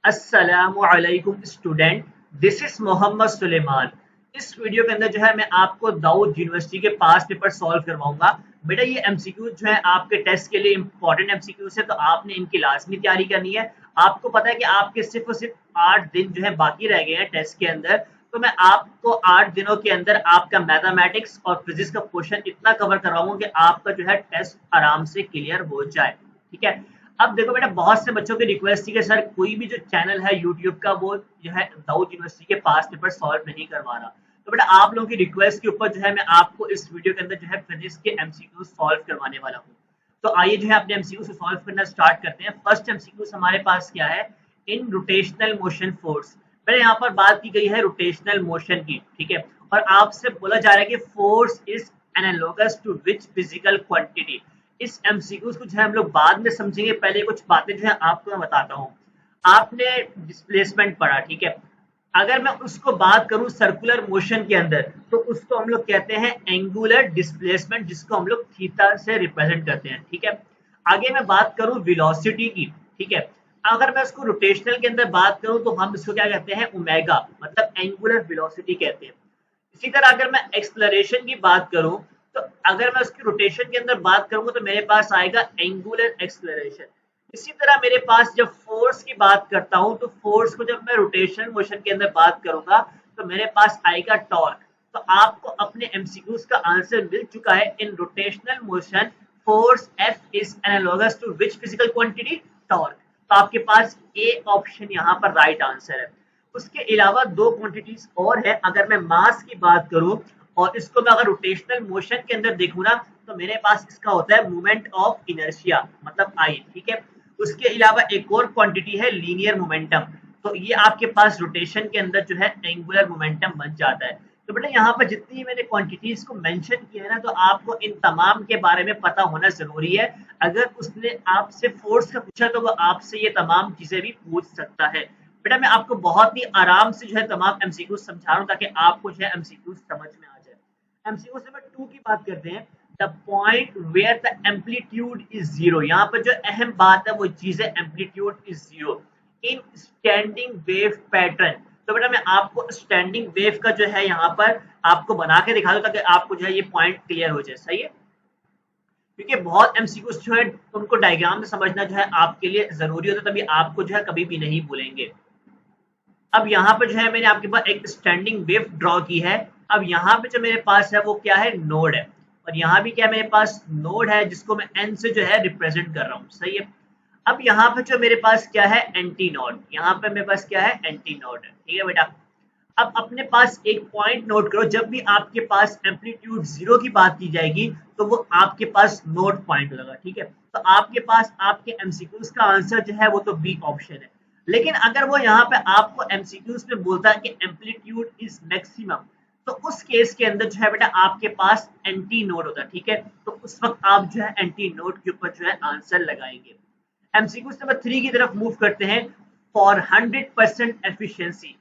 अस्सलामुअलैकुम student, this is Mohammad Suleman. इस video के अंदर जो है मैं आपको दाऊद यूनिवर्सिटी के पास पेपर सॉल्व करवाऊंगा। बेटा ये एमसीक्यू जो है आपके टेस्ट के लिए इंपॉर्टेंट एमसीक्यू है, तो आपने इनकी लाजमी तैयारी करनी है। आपको पता है कि आपके सिर्फ और सिर्फ 8 दिन जो है बाकी रह गए हैं टेस्ट के अंदर, तो मैं आपको 8 दिनों के अंदर आपका मैथमेटिक्स और फिजिक्स का क्वेश्चन इतना कवर करवाऊंगा कि आपका जो है टेस्ट आराम से क्लियर हो जाए। ठीक है, अब देखो बेटा, बहुत से बच्चों की रिक्वेस्ट थी कि सर कोई भी जो चैनल है यूट्यूब का वो जो है दाऊद यूनिवर्सिटी के पास पेपर सॉल्व नहीं करवा रहा। तो बेटा आप लोगों की रिक्वेस्ट के ऊपर जो है मैं आपको इस वीडियो के अंदर जो है फिजिक्स के एमसीक्यू सॉल्व करवाने वाला हूँ। तो आइए जो है अपने एमसीक्यू से सॉल्व करना स्टार्ट करते हैं। फर्स्ट एमसीक्यू हमारे पास क्या है, इन रोटेशनल मोशन फोर्स। पहले यहाँ पर बात की गई है रोटेशनल मोशन की, ठीक है, और आपसे बोला जा रहा है कि force is analogous to which physical quantity. इस एमसीक्यू को जो है हम लोग बाद में समझेंगे, पहले कुछ बातें जो है आपको मैं बताता हूँ। आपने डिस्प्लेसमेंट पढ़ा, ठीक है, अगर मैं उसको बात करूं सर्कुलर मोशन के अंदर तो उसको हम लोग कहते हैं एंगुलर डिस्प्लेसमेंट, जिसको हम लोग थीटा से रिप्रेजेंट करते हैं। ठीक है, आगे मैं बात करूं वेलोसिटी की, ठीक है, अगर मैं उसको रोटेशनल के अंदर बात करूं तो हम इसको क्या कहते हैं, ओमेगा, मतलब एंगुलर वेलोसिटी कहते हैं। इसी तरह अगर मैं एक्सलरेशन की बात करूं तो अगर मैं उसकी रोटेशन के अंदर बात करूंगा तो मेरे पास आएगा एंगुलर एक्सलरेशन। इसी तरह मेरे पास जब फोर्स की बात करता हूं तो फोर्स को जब मैं रोटेशनल मोशन के अंदर बात करूंगा तो मेरे पास आएगा टॉर्क। तो आपको अपने एमसीक्यूज का आंसर मिल चुका है। In rotational motion force F is analogous to which physical quantity, torque. तो आपके पास ए ऑप्शन यहाँ पर राइट आंसर है। उसके अलावा दो क्वांटिटीज और है। अगर मैं मास की बात करूं और इसको मैं अगर रोटेशनल मोशन के अंदर देखूं ना तो मेरे पास इसका होता है मोमेंट ऑफ इनर्शिया, मतलब आई। ठीक है, उसके अलावा एक और क्वांटिटी है लीनियर मोमेंटम। तो ये आपके पास रोटेशन के अंदर जो है एंगुलर मोमेंटम बन जाता है। तो बेटा यहाँ पर जितनी मैंने क्वांटिटीज को मेंशन किया है ना, तो आपको इन तमाम के बारे में पता होना जरूरी है। अगर उसने आपसे फोर्स का पूछा तो वो आपसे ये तमाम चीजें भी पूछ सकता है। बेटा मैं आपको बहुत ही आराम से जो है तमाम एमसीक्यू समझा रहा हूँ ताकि आपको जो है एमसीक्यू समझ में आ जाए। एमसीक्यू नंबर 2 की बात करते हैं। The point where the amplitude is zero. यहाँ पर जो अहम बात है वो चीज है amplitude is zero in standing wave pattern. तो बेटा मैं आपको स्टैंडिंग वेव का जो है यहाँ पर आपको बना के दिखा दूं ताकि आपको जो है ये पॉइंट क्लियर हो जाए। सही है, क्योंकि बहुत एमसीक्यूज जो है उनको डायग्राम में समझना जो है आपके लिए जरूरी होता है, तभी आपको जो है कभी भी नहीं भूलेंगे। अब यहाँ पे जो है मैंने आपके पास एक स्टैंडिंग वेव ड्रॉ की है। अब यहाँ पे जो मेरे पास है वो क्या है, नोड है, और यहाँ भी क्या मेरे पास नोड है जिसको मैं एन से जो है रिप्रेजेंट कर रहा हूँ। सही है, अब यहाँ पे जो मेरे पास क्या है, एंटी नोड। यहाँ पे मेरे पास क्या है, एंटी नोड है। ठीक है बेटा, अब अपने पास एक पॉइंट नोट करो, जब भी आपके पास एम्पलीट्यूड जीरो की बात की जाएगी तो वो आपके पास नोड पॉइंट होगा। ठीक है, तो आपके पास आपके एमसीक्यूज का आंसर जो है वो तो बी ऑप्शन है। लेकिन अगर वो यहाँ पे आपको एमसीक्यूज में बोलता है कि एम्पलीट्यूड इज मैक्सिमम, तो उस केस के अंदर जो है बेटा आपके पास एंटी नोड होता है। ठीक है, तो उस वक्त आप जो है एंटी नोड के ऊपर जो है आंसर लगाएंगे। एमसीक्यूज नंबर 3 की तरफ मूव करते हैं। फॉर 100% एफिशिएंसी,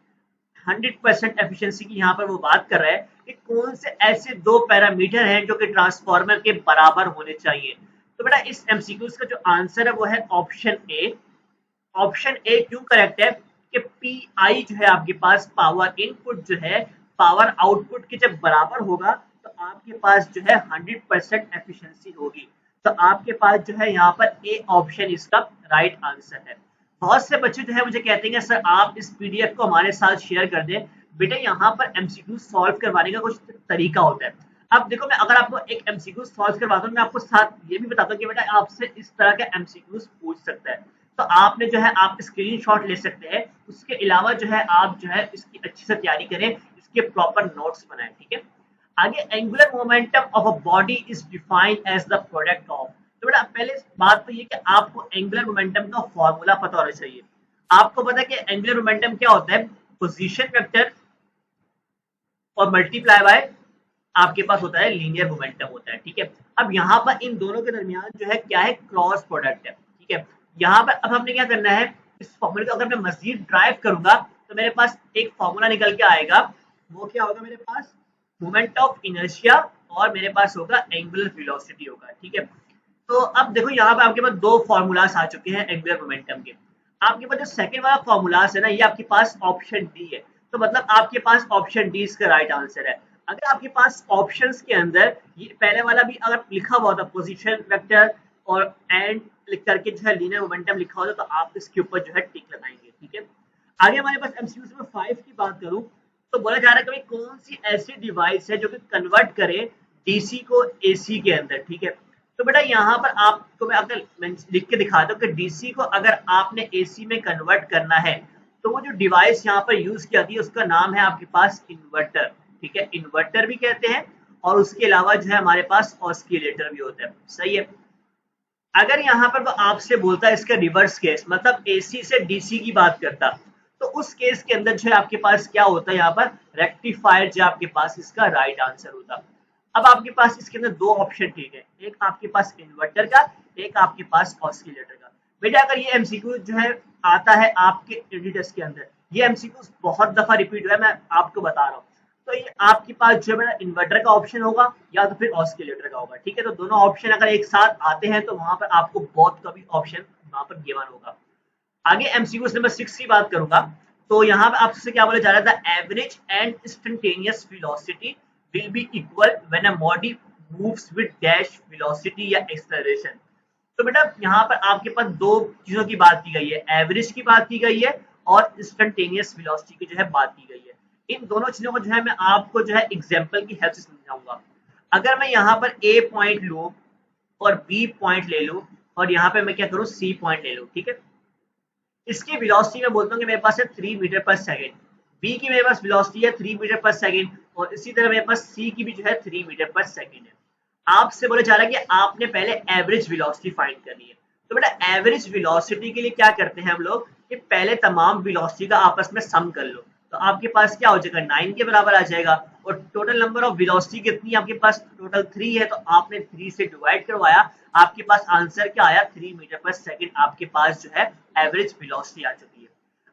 100% एफिशिएंसी की यहाँ पर वो बात कर रहा है कि कौन से ऐसे दो पैरामीटर हैं जो कि ट्रांसफार्मर के बराबर होने चाहिए। तो बेटा इस एमसीक्यूज का जो आंसर है वो है ऑप्शन ए। ऑप्शन ए क्यों करेक्ट है कि पी आई जो है आपके पास पावर इनपुट जो है पावर आउटपुट के जब बराबर होगा तो आपके पास जो है 100% एफिशिएंसी होगी। तो आपके पास जो है यहाँ पर ए ऑप्शन इसका राइट आंसर है। बहुत से बच्चे जो है मुझे कहते हैं सर आप इस पीडीएफ को हमारे साथ शेयर कर दें। बेटा यहाँ पर एमसीक्यू सॉल्व करवाने का कुछ तरीका होता है। अब देखो मैं अगर आपको एक एमसीक्यू सॉल्व करवाता हूँ, मैं आपको साथ ये भी बताता हूँ कि बेटा आपसे इस तरह के एमसीक्यू पूछ सकता है। तो आपने जो है आप स्क्रीनशॉट ले सकते हैं। उसके अलावा जो है आप जो है इसकी अच्छी से तैयारी करें, इसके प्रॉपर नोट्स बनाएं। ठीक है, आगे angular momentum of a body is defined as the product of. तो बेटा पहले बात तो ये कि आपको एंगुलर मोमेंटम का फॉर्मूला पता होना चाहिए। आपको पता है कि एंगुलर मोमेंटम क्या होता है, पोजीशन वेक्टर और मल्टीप्लाई बाय आपके पास होता है लीनियर मोमेंटम होता है। ठीक है, अब यहाँ पर इन दोनों के दरमियान जो है क्या है, क्रॉस प्रोडक्ट है। ठीक है, यहाँ पर अब हमने क्या करना है, इस फॉर्मूले को अगर मैं मजीद ड्राइव करूंगा तो मेरे पास एक फॉर्मूला निकल के आएगा। वो क्या होगा, मेरे पास मोमेंट ऑफ इनर्शिया और मेरे पास होगा एंगुलर वेलोसिटी होगा। ठीक है, तो अब देखो यहाँ पे आपके पास दो फॉर्मूलास आ चुके हैं एंगुलर मोमेंटम के। आपके पास जो सेकंड वाला फॉर्मूलास है ना, ये आपके पास ऑप्शन डी है, तो मतलब आपके पास ऑप्शन डी इसका राइट आंसर है। अगर आपके पास ऑप्शंस के अंदर ये पहले वाला भी अगर लिखा हुआ था पोजीशन वेक्टर और एंड लिख करके जो है लीनियर मोमेंटम लिखा होता, तो आप इसके ऊपर जो है टिक लगाएंगे, ठीक है। आगे हमारे पास एमसीक्यू नंबर 5 की बात करूं, तो बोला जा रहा है कि कौन सी ऐसी डिवाइस है जो कि कन्वर्ट करे डीसी को एसी के अंदर, ठीक है। तो बेटा यहाँ पर आपको मैं अगर लिख के दिखाता हूँ कि डीसी को अगर आपने एसी में कन्वर्ट करना है, तो वो जो डिवाइस यहाँ पर यूज की जाती है उसका नाम है आपके पास इन्वर्टर, ठीक है, इन्वर्टर भी कहते हैं, और उसके अलावा जो है हमारे पास ऑस्किलेटर भी होता है, सही है। अगर यहाँ पर वो आपसे बोलता है इसका रिवर्स केस, मतलब एसी से डीसी की बात करता, तो उस केस के अंदर जो है आपके पास क्या होता है, यहाँ पर रेक्टिफायर जो आपके पास इसका राइट आंसर होता। अब आपके पास इसके अंदर दो ऑप्शन, ठीक है, एक आपके पास इन्वर्टर का, एक आपके पास ऑस्किलेटर का। बेटा अगर ये एमसीक्यू जो है आता है आपके टेस्ट के अंदर, ये एमसीक्यू बहुत दफा रिपीट हुआ है, मैं आपको बता रहा हूँ, तो ये आपके पास जो है इन्वर्टर का ऑप्शन होगा या तो फिर ऑस्किलेटर का होगा, ठीक है। तो दोनों ऑप्शन अगर एक साथ आते हैं तो वहां पर आपको बहुत का भी ऑप्शन वहां पर गिवन होगा। आगे एमसीक्यू नंबर 6 की बात करूंगा, तो यहाँ पे आपसे क्या बोला जा रहा था, average and instantaneous velocity will be equal when a body moves with dash velocity या एक्सेलरेशन। तो बेटा यहाँ पर आपके पास दो चीजों की बात की गई है, एवरेज की बात की गई है और इंस्टेंटेनियस वेलोसिटी की जो है बात की गई है। इन दोनों चीजों को जो है मैं आपको जो है एग्जांपल की हेल्प से समझाऊंगा। अगर मैं यहाँ पर ए पॉइंट लूं और बी पॉइंट ले लूं और यहाँ पे मैं क्या करूं, सी पॉइंट ले लूं, ठीक है। इसकी वेलोसिटी मैं बोलता हूँ कि मेरे पास है 3 मीटर पर सेकेंड, बी की मेरे पास वेलोसिटी है 3 मीटर पर सेकेंड, और इसी तरह मेरे पास सी की भी जो है 3 मीटर पर सेकेंड है। आपसे बोला जा रहा है कि आपने पहले एवरेज वेलोसिटी फाइंड करनी है। तो बेटा एवरेज वेलोसिटी के लिए क्या करते हैं हम लोग कि पहले तमाम वेलोसिटी का आपस में सम कर लो, तो आपके पास क्या हो जाएगा, 9 के बराबर आ जाएगा। और टोटल नंबर ऑफ वेलोसिटी कितनी है आपके पास, टोटल 3 है, तो आपने 3 से डिवाइड करवाया, आपके पास आंसर क्या आया, 3 मीटर पर सेकेंड आपके पास जो है एवरेज वेलोसिटी आ चुकी है।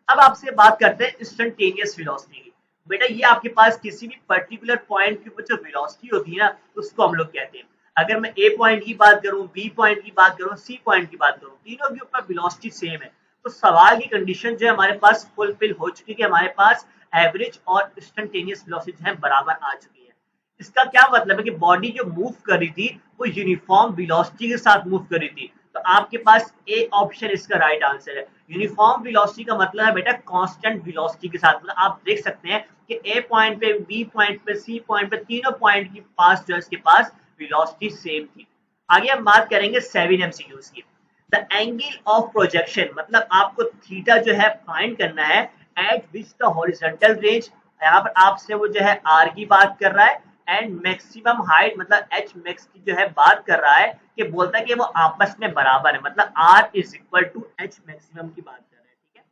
अब आपसे बात करते हैं इंस्टेंटेनियस वेलोसिटी की। बेटा ये आपके पास किसी भी पर्टिकुलर पॉइंट के ऊपर जो वेलोसिटी होती है ना, उसको हम लोग कहते हैं। अगर मैं ए पॉइंट की बात करूं, बी पॉइंट की बात करूं, सी पॉइंट की बात करूं, तीनों के ऊपर वेलोसिटी सेम है, तो सवाल की कंडीशन जो है हमारे पास फुलफिल हो चुकी है, हमारे पास एवरेज और इंस्टेंटेनियस वेलोसिटी जो है बराबर आ चुकी है। इसका क्या मतलब है कि बॉडी जो मूव कर रही थी वो यूनिफॉर्म वेलोसिटी के साथ मूव कर रही थी, तो आपके पास ए ऑप्शन इसका राइट आंसर है। यूनिफॉर्म वेलोसिटी का मतलब है बेटा कांस्टेंट वेलोसिटी के साथ, मतलब आप देख सकते हैं कि ए पॉइंट पे, बी पॉइंट पे, सी पॉइंट पे, तीनों पॉइंट के पास जो है इसके पास वेलोसिटी सेम थी। आगे हम बात करेंगे 7 एमसीक्यूज की। द एंगल ऑफ प्रोजेक्शन, मतलब आपको थीटा जो है फाइंड करना है eight which the horizontal range, यहाँ पर आपसे वो जो है आर की बात कर रहा है, एंड मैक्सिमम हाइट मतलब एच मैक्स की जो है बात कर रहा है, कि बोलता है कि वो आपस में बराबर है, मतलब R is equal to H maximum की बात कर रहा है, ठीक है।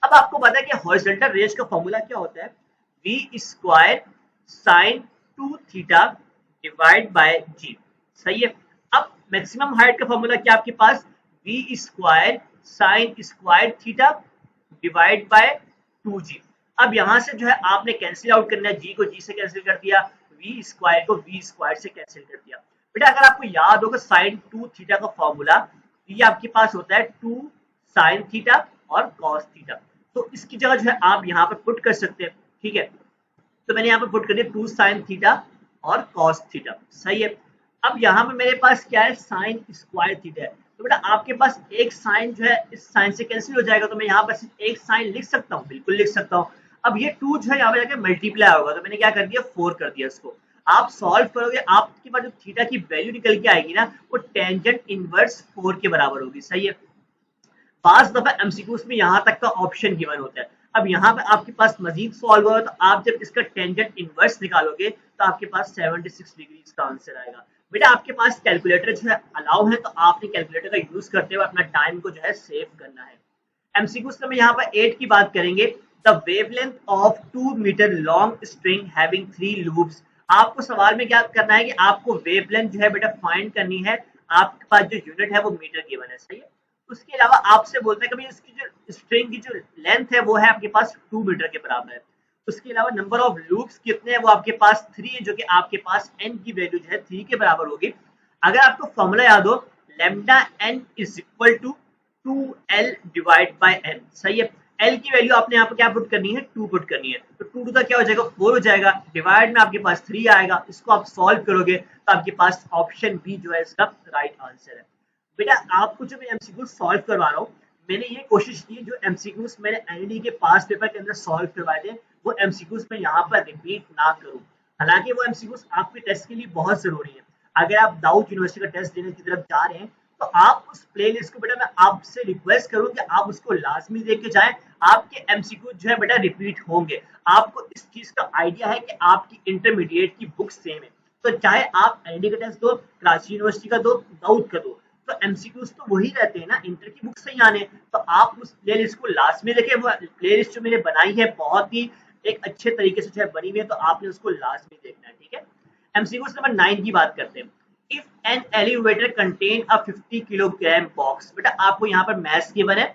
अब आपको पता है कि हॉरिजॉन्टल रेंज का फॉर्मूला क्या होता है, v square sine 2 theta divide by g, सही है। अब मैक्सिमम हाइट का फॉर्मूला क्या आपके पास, v square sine square theta divide by 2g। अब यहां से जो है आपने कैंसिल आउट करना है, जी को जी से कैंसिल कर दिया, वी स्क्वायर को वी स्क्वायर से कैंसिल कर दिया। बेटा अगर आपको याद होगा साइन 2 थीटा का फॉर्मूला, ये आपके पास होता है 2 साइन थीटा और कॉस थीटा, तो इसकी जगह जो है आप यहाँ पर पुट कर सकते हैं, ठीक है। तो मैंने यहाँ पर पुट कर दिया 2 साइन थीटा और कॉस थीटा, सही है। अब यहाँ पे मेरे पास क्या है, साइन स्क्वायर थीटा है, तो बेटा आपके पास एक साइन जो है इस साइन से कैंसिल हो जाएगा, तो मैं यहाँ पर एक साइन लिख सकता हूँ, बिल्कुल लिख सकता हूँ। अब ये 2 जो है यहाँ पे जाकर मल्टीप्लाई होगा, तो मैंने क्या कर दिया 4 कर दिया इसको। आप सॉल्व करोगे, आपके पास जो थीटा की वैल्यू निकल के आएगी ना, वो टेंजेंट इनवर्स 4 के बराबर होगी, सही है। पांच दफा एमसीक्यूज में यहाँ तक का ऑप्शन गिवन होता है। अब यहाँ पे आपके पास मजीद सॉल्व होगा, तो आप जब इसका टेंजेंट इनवर्स निकालोगे तो आपके पास 76 डिग्री इसका आंसर आएगा। बेटा आपके पास कैलकुलेटर जो है अलाउ है, तो आपने कैलकुलेटर का यूज करते हुए अपना टाइम को जो है सेव करना है। एमसीक्यूज में यहाँ पर 8 की बात करेंगे, the wavelength of 2 metre long string having 3 loops. आपको सवाल में क्या करना है कि आपको वेवलेंथ जो है बेटा फाइंड करनी है, आपके पास जो यूनिट है वो मीटर गिवन है, सही है। उसके अलावा आपसे बोलते हैं कि भाई इसकी जो स्ट्रिंग की जो लेंथ है वो है आपके पास 2 मीटर के बराबर है। उसके अलावा नंबर ऑफ लूप्स कितने हैं, वो आपके पास 3 है, जो कि आपके पास n की वैल्यू जो है 3 के बराबर होगी। अगर आपको फॉर्मूला याद हो, lambda n is equal to 2L divide by n। सही है, L की वैल्यू आपने यहाँ पर क्या पुट करनी है, 2 पुट करनी है, तो 2 का क्या हो जाएगा, 4 हो जाएगा, डिवाइड में आपके पास 3 आएगा। इसको आप सॉल्व करोगे तो आपके पास ऑप्शन बी जो है इसका राइट आंसर है। बेटा आपको जो मैं एमसीक्यू सॉल्व करवा रहा हूँ, मैंने ये कोशिश की जो एमसीक्यूज मैंने एनईडी के पास पेपर के अंदर सॉल्व करवाए थे वो एमसीक्यूज मैं यहाँ पर रिपीट ना करूँ। हालांकि वो एमसीक्यूज आपके टेस्ट के लिए बहुत जरूरी है। अगर आप दाऊद यूनिवर्सिटी का टेस्ट देने की तरफ जा रहे हैं तो आप उस प्लेलिस्ट को बेटा मैं आपसे रिक्वेस्ट करूँ कि आप उसको लाजमी देख के जाएं। आपके एमसीक्यू जो है बेटा रिपीट होंगे। आपको इस चीज का आइडिया है कि आपकी इंटरमीडिएट की बुक सेम है, तो चाहे आप एनईडी का टेस्ट दो, कराची यूनिवर्सिटी का दो, दाऊद का दो, तो एमसीक्यूज तो वही रहते हैं ना, इंटर की बुक से ही आने। तो आप उस प्लेलिस्ट को लास्ट में देखें। वो प्लेलिस्ट जो मैंने बनाई है बहुत ही एक अच्छे तरीके से जो है बनी हुई है, तो आपने उसको लास्ट में देखना है। ठीक है, एमसीक्यूज नंबर 9 की बात करते हैं। If an elevator contain a 50 kilogram box, बेटा आपको यहाँ पर मैथ्स गिवन है,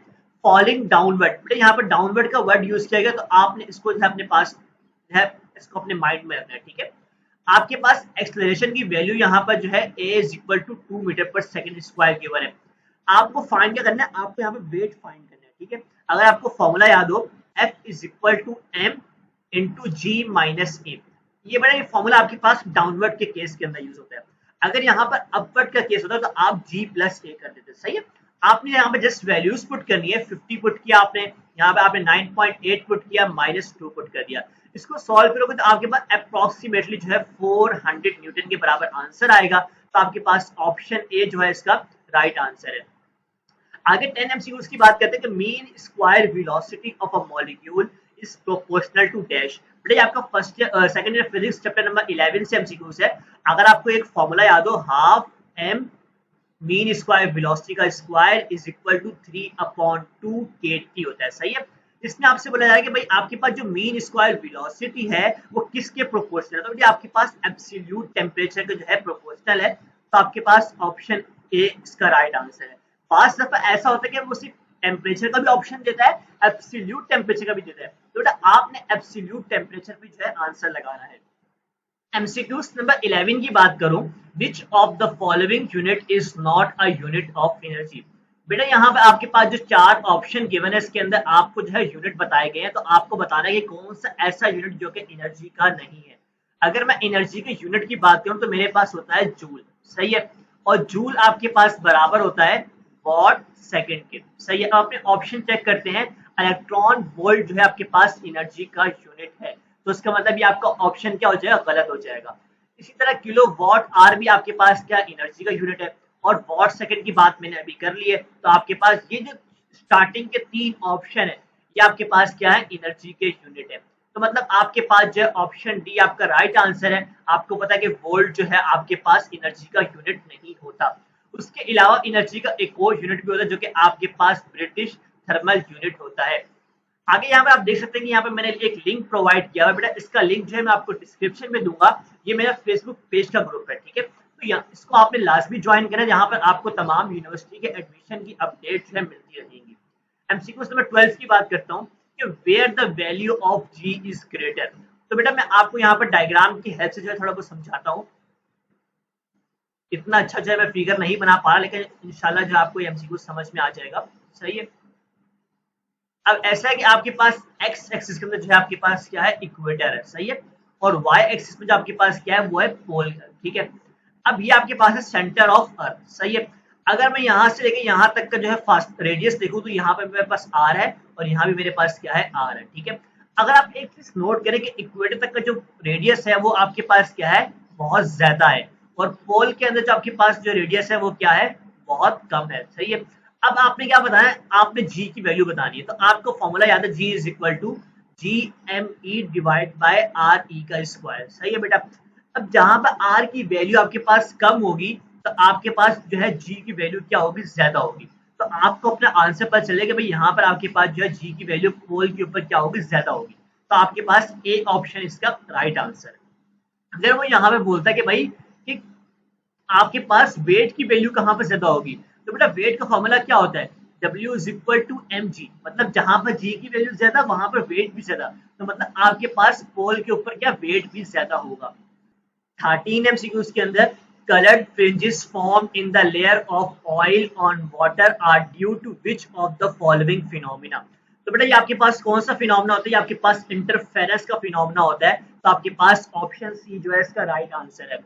फॉलिंग डाउनवर्ड, बेटा यहाँ पर डाउनवर्ड का वर्ड यूज किया गया, तो आपने इसको जो है अपने पास जो है इसको अपने माइंड में रखना है। ठीक है, आपके पास एक्सेलरेशन की वैल्यू यहाँ पर जो है a is equal to 2 metre per second square given है। आपको फाइंड क्या करना है, आपको यहाँ पे वेट फाइंड करना है। ठीक है, अगर आपको फॉर्मूला याद हो F is equal to m into g minus a, ये बड़ा ये फॉर्मूला आपके पास डाउनवर्ड के केस के अंदर यूज होता है। अगर यहाँ पर अपवर्ड का केस होता है तो आप g प्लस ए कर देते। सही है, आपने यहाँ पे जस्ट वैल्यूज पुट करनी है। 50 पुट किया आपने, यहाँ पे आपने 9.8 पुट किया, -2 पुट कर दिया। इसको सॉल्व करोगे तो आपके पास अप्रोक्सीमेटली जो है 400 न्यूटन के बराबर आंसर आएगा। तो आपके पास ऑप्शन ए जो है इसका राइट आंसर है। आगे 10 एमसीक्यूज की बात करते हैं कि mean square velocity of a molecule is proportional to dash. बेटा आपका first second year physics chapter number 11 से एमसीक्यूज है। अगर आपको एक फॉर्मूला याद हो, half m mean square velocity का square is equal to 3/2 kT होता है। सही है, इसमें आपसे बोला जाएगा कि भाई आपके पास जो मीन स्क्वायर वेलोसिटी है वो किसके प्रोपोर्शनल है, तो बेटा आपके पास एब्सोल्यूट टेम्परेचर का जो है प्रोपोर्शनल है। तो आपके पास ऑप्शन ए इसका राइट आंसर है। पास दफा ऐसा होता है कि वो सिर्फ टेम्परेचर का भी ऑप्शन देता है, एब्सोल्यूट टेम्परेचर का भी देता है, तो बेटा आपने एब्सोल्यूट टेम्परेचर पे जो है आंसर लगाना है। एमसीक्यूज नंबर 11 की बात करूं, which of the following unit is not a unit of energy. बेटा यहाँ पे आपके पास जो 4 ऑप्शन गिवन है इसके अंदर आपको जो है यूनिट बताए गए हैं, तो आपको बताना है कि कौन सा ऐसा यूनिट जो कि एनर्जी का नहीं है। अगर मैं एनर्जी के यूनिट की बात करूं तो मेरे पास होता है जूल। सही है, और जूल आपके पास बराबर होता है वॉट सेकेंड के। सही है, आपने ऑप्शन चेक करते हैं, इलेक्ट्रॉन वोल्ट जो है आपके पास एनर्जी का यूनिट है, तो इसका मतलब ये आपका ऑप्शन क्या हो जाएगा, गलत हो जाएगा। इसी तरह किलो वॉट आर भी आपके पास क्या एनर्जी का यूनिट है, और वॉट सेकंड की बात मैंने अभी कर ली है। तो आपके पास ये जो स्टार्टिंग के 3 ऑप्शन है ये आपके पास क्या है, एनर्जी के यूनिट है। तो मतलब आपके पास जो ऑप्शन डी आपका राइट आंसर है। आपको पता है कि वोल्ट जो है आपके पास एनर्जी का यूनिट नहीं होता। उसके अलावा एनर्जी का एक और यूनिट भी होता है जो कि आपके पास ब्रिटिश थर्मल यूनिट होता है। आगे यहाँ पे आप देख सकते हैं कि यहाँ पे मैंने एक लिंक प्रोवाइड किया है। बेटा इसका लिंक जो है मैं आपको डिस्क्रिप्शन में दूंगा। ये मेरा फेसबुक पेज का ग्रुप है। ठीक है, तो यहाँ इसको आपने लाजमी ज्वाइन करना है, यहाँ पर आपको तमाम यूनिवर्सिटी के एडमिशन की अपडेट जो है मिलती रहेंगी। एमसीक्यू नंबर 12 की बात करता हूँ कि where the value of G is greater. तो बेटा मैं आपको यहाँ पर डायग्राम की हेल्प से जो है थोड़ा बहुत समझाता हूँ। इतना अच्छा जो है मैं फिगर नहीं बना पा रहा, लेकिन इंशाल्लाह जो आपको एमसीक्यू समझ में आ जाएगा। सही है, अब ऐसा है कि आपके पास एक्स एक्सिस के अंदर जो है आपके पास क्या है, इक्वेटर है। सही है, और वाई एक्सिस में जो आपके पास क्या है वो है पोल। ठीक है, अब ये आपके पास है सेंटर ऑफ अर्थ। सही है, अगर मैं यहाँ से लेके यहाँ तक का जो है फास्ट रेडियस देखूं तो यहाँ पे मेरे पास आर है और यहाँ भी मेरे पास क्या है, आर है। ठीक है, अगर आप एक चीज नोट करें कि इक्वेटर तक का जो रेडियस है वो आपके पास क्या है, बहुत ज्यादा है, और पोल के अंदर जो आपके पास जो रेडियस है वो क्या है, बहुत कम है। सही है, अब आपने क्या बताया, आपने जी की वैल्यू बतानी है, तो आपको फॉर्मूला याद है, G is equal to G M E divide by R E का स्क्वायर। सही है बेटा, अब जहां पर आर की वैल्यू आपके पास कम होगी तो आपके पास जो है जी की वैल्यू क्या होगी, ज्यादा होगी। तो आपको अपना आंसर पता चलेगा भाई यहाँ पर आपके पास जो है जी की वैल्यू पोल के ऊपर क्या होगी, ज्यादा होगी। तो आपके पास ए ऑप्शन इसका राइट आंसर है। अगर वो यहाँ पे बोलता है कि भाई कि आपके पास वेट की वैल्यू कहाँ पर ज्यादा होगी, तो बेटा वेट का फॉर्मूला क्या होता है, W is equal to mg, मतलब जहां पर g की वैल्यू ज्यादा वहां पर वेट भी ज्यादा, तो मतलब आपके पास पोल के ऊपर क्या वेट भी ज्यादा होगा। 13 एमसीक्यूज के अंदर colored fringes formed in the layer of oil on water are due to which of the following phenomena? तो बेटा ये आपके पास कौन सा फिनोमिना होता है? ये आपके पास इंटरफेरेंस का फिनोमिना होता है। तो आपके पास ऑप्शन सी जो है इसका राइट आंसर है।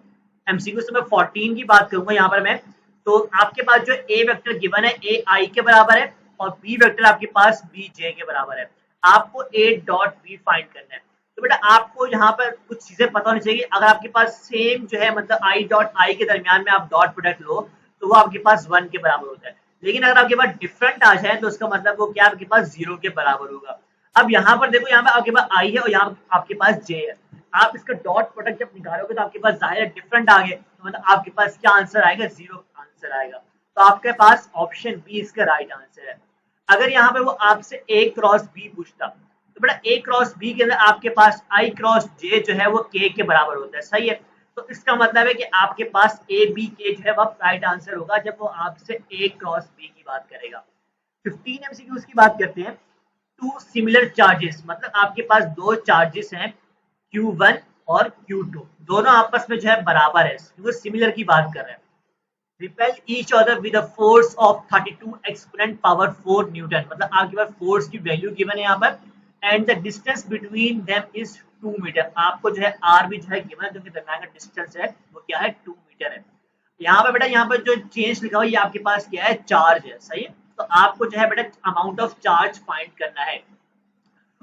एमसीक्यू से मैं 14 की बात करूंगा यहाँ पर मैं। तो आपके पास जो ए वेक्टर गिवन है ए आई के बराबर है और बी वेक्टर आपके पास बी जे के बराबर है। आपको ए डॉट बी फाइंड करना है। तो बेटा आपको यहाँ पर कुछ चीजें पता होनी चाहिए। अगर आपके पास सेम जो है मतलब आई डॉट आई के दरमियान में आप डॉट प्रोडक्ट लो तो वो आपके पास 1 के बराबर होता है। लेकिन अगर आपके पास डिफरेंट आ जाए तो उसका मतलब वो क्या आपके पास 0 के बराबर होगा। अब यहाँ पर देखो, यहाँ पे आपके पास आई है और यहाँ आपके पास जे है। आप इसका डॉट प्रोडक्ट जब निकालोगे तो आपके पास जाहिर है डिफरेंट आ गए, तो मतलब आपके पास क्या आंसर आएगा? 0 आंसर आएगा। तो आपके पास ऑप्शन बी इसका राइट आंसर है। अगर यहाँ पे वो आपसे ए क्रॉस बी पूछता तो बेटा ए क्रॉस बी के अंदर आपके पास आई क्रॉस जे जो है वो के बराबर होता है, सही है। तो इसका मतलब है कि आपके पास ए बी के जो है वो राइट आंसर होगा जब वो आपसे ए क्रॉस बी की बात करेगा। 15 एमसीक्यूज की बात करते हैं। टू सिमिलर चार्जेस, मतलब आपके पास दो चार्जेस हैं Q1 और Q2, दोनों आपस में जो है बराबर है क्योंकि सिमिलर की बात कर रहे हैं। Repel each other with a force of 32 exponent power 4 newton, मतलब आपके पास फोर्स की वैल्यू गिवन है यहाँ पर and the distance between them is 2 metre. आपको जो है आर भी जो है गिवन है, जो कि दरमियान का डिस्टेंस है वो क्या है? 2 मीटर है। यहाँ पे बेटा यहाँ पर जो चेंज लिखा हुआ है ये आपके पास क्या है? चार्ज है, सही है। तो आपको जो है बेटा अमाउंट ऑफ चार्ज फाइंड करना है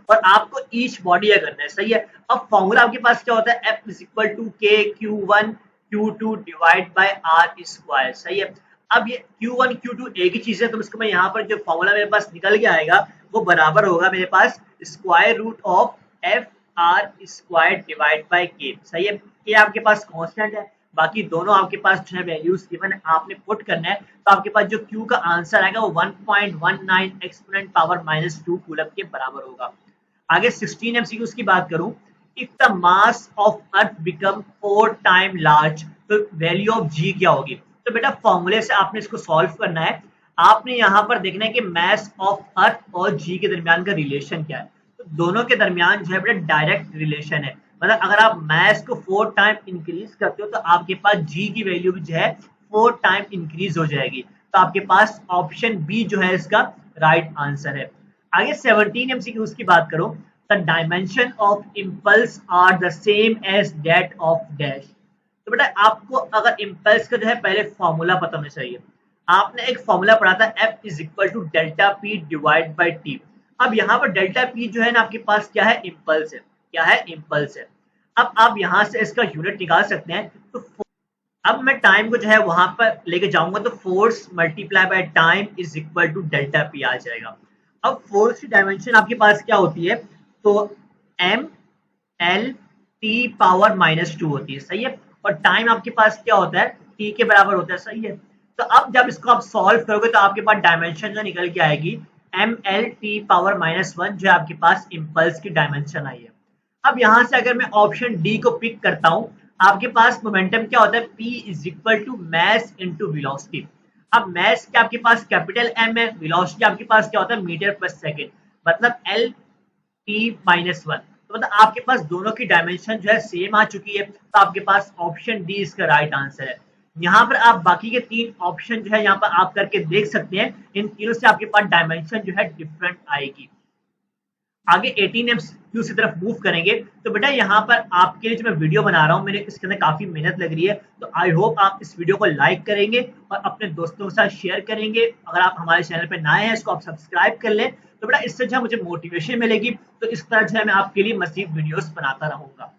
और आपको ईच बॉडी का करना है, सही है। अब फॉर्मूला आपके पास क्या होता है? F इज इक्वल टू के Q1 Q2 divide by are square, सही है। अब ये Q1 Q2 एक ही चीज है, तो इसको मैं यहाँ पर जो फॉर्मूला मेरे पास निकल के आएगा वो बराबर होगा मेरे पास square root of F R square divide by k, सही है। ये आपके पास कांस्टेंट है, बाकी दोनों आपके पास जो है वैल्यूज गिवन है, आपने पुट करना है। तो आपके पास जो Q का आंसर आएगा वो 1.19 एक्सपोनेंट पावर -2 कूलम के बराबर होगा। आगे 16 एमसीक्यूज की बात करूं, if the mass of earth become 4 time large, तो वैल्यू ऑफ जी क्या होगी? तो बेटा फॉर्मूले से आपने इसको सॉल्व करना है। आपने यहाँ पर देखना है कि मास ऑफ अर्थ और जी के दरमियान का रिलेशन क्या है। तो दोनों के दरमियान जो है बेटा डायरेक्ट रिलेशन है, मतलब अगर आप मास को 4 टाइम इंक्रीज करते हो तो आपके पास जी की वैल्यू भी जो है 4 टाइम इंक्रीज हो जाएगी। तो आपके पास ऑप्शन बी जो है इसका राइट आंसर है। आगे 17 एमसीक्यूज की बात करो, the dimension of impulse are the same as that of dash. तो बेटा आपको अगर इम्पल्स का जो है पहले फॉर्मूला पता होना चाहिए। आपने एक फॉर्मूला पढ़ा था F is equal to delta P divide by T. अब यहाँ पर डेल्टा पी जो है ना आपके पास क्या है? इम्पल्स है। क्या है? इम्पल्स है। अब आप यहाँ से इसका यूनिट निकाल सकते हैं। तो अब मैं टाइम को जो है वहां पर लेके जाऊंगा तो force multiply by time is equal to delta p आ जाएगा। अब फोर्स की डायमेंशन आपके पास क्या होती है? तो एम एल टी पावर -2 होती है, सही है। और टाइम आपके पास क्या होता है? टी के बराबर होता है, सही है। तो अब जब इसको आप सॉल्व करोगे तो आपके पास डायमेंशन जो निकल के आएगी एम एल टी पावर -1 जो आपके पास इम्पल्स की डायमेंशन आई है। अब यहां से अगर मैं ऑप्शन डी को पिक करता हूं, आपके पास मोमेंटम क्या होता है? P is equal to mass into velocity. अब मैस क्या आपके पास कैपिटल M है, वेलोसिटी आपके पास क्या होता है? मीटर पर सेकेंड, मतलब L T -1। तो मतलब आपके पास दोनों की डायमेंशन जो है सेम आ चुकी है। तो आपके पास ऑप्शन डी इसका राइट आंसर है। यहाँ पर आप बाकी के 3 ऑप्शन जो है यहाँ पर आप करके देख सकते हैं, इन तीनों से आपके पास डायमेंशन जो है डिफरेंट आएगी। आगे 18 एमसीक्यू की तरफ मूव करेंगे। तो बेटा यहाँ पर आपके लिए जो मैं वीडियो बना रहा हूँ मेरे इसके अंदर काफी मेहनत लग रही है, तो आई होप आप इस वीडियो को लाइक करेंगे और अपने दोस्तों के साथ शेयर करेंगे। अगर आप हमारे चैनल पर नए हैं इसको आप सब्सक्राइब कर लें, तो बेटा इससे जो है मुझे मोटिवेशन मिलेगी। तो इस तरह जो है मैं आपके लिए मजीद वीडियोस बनाता रहूंगा।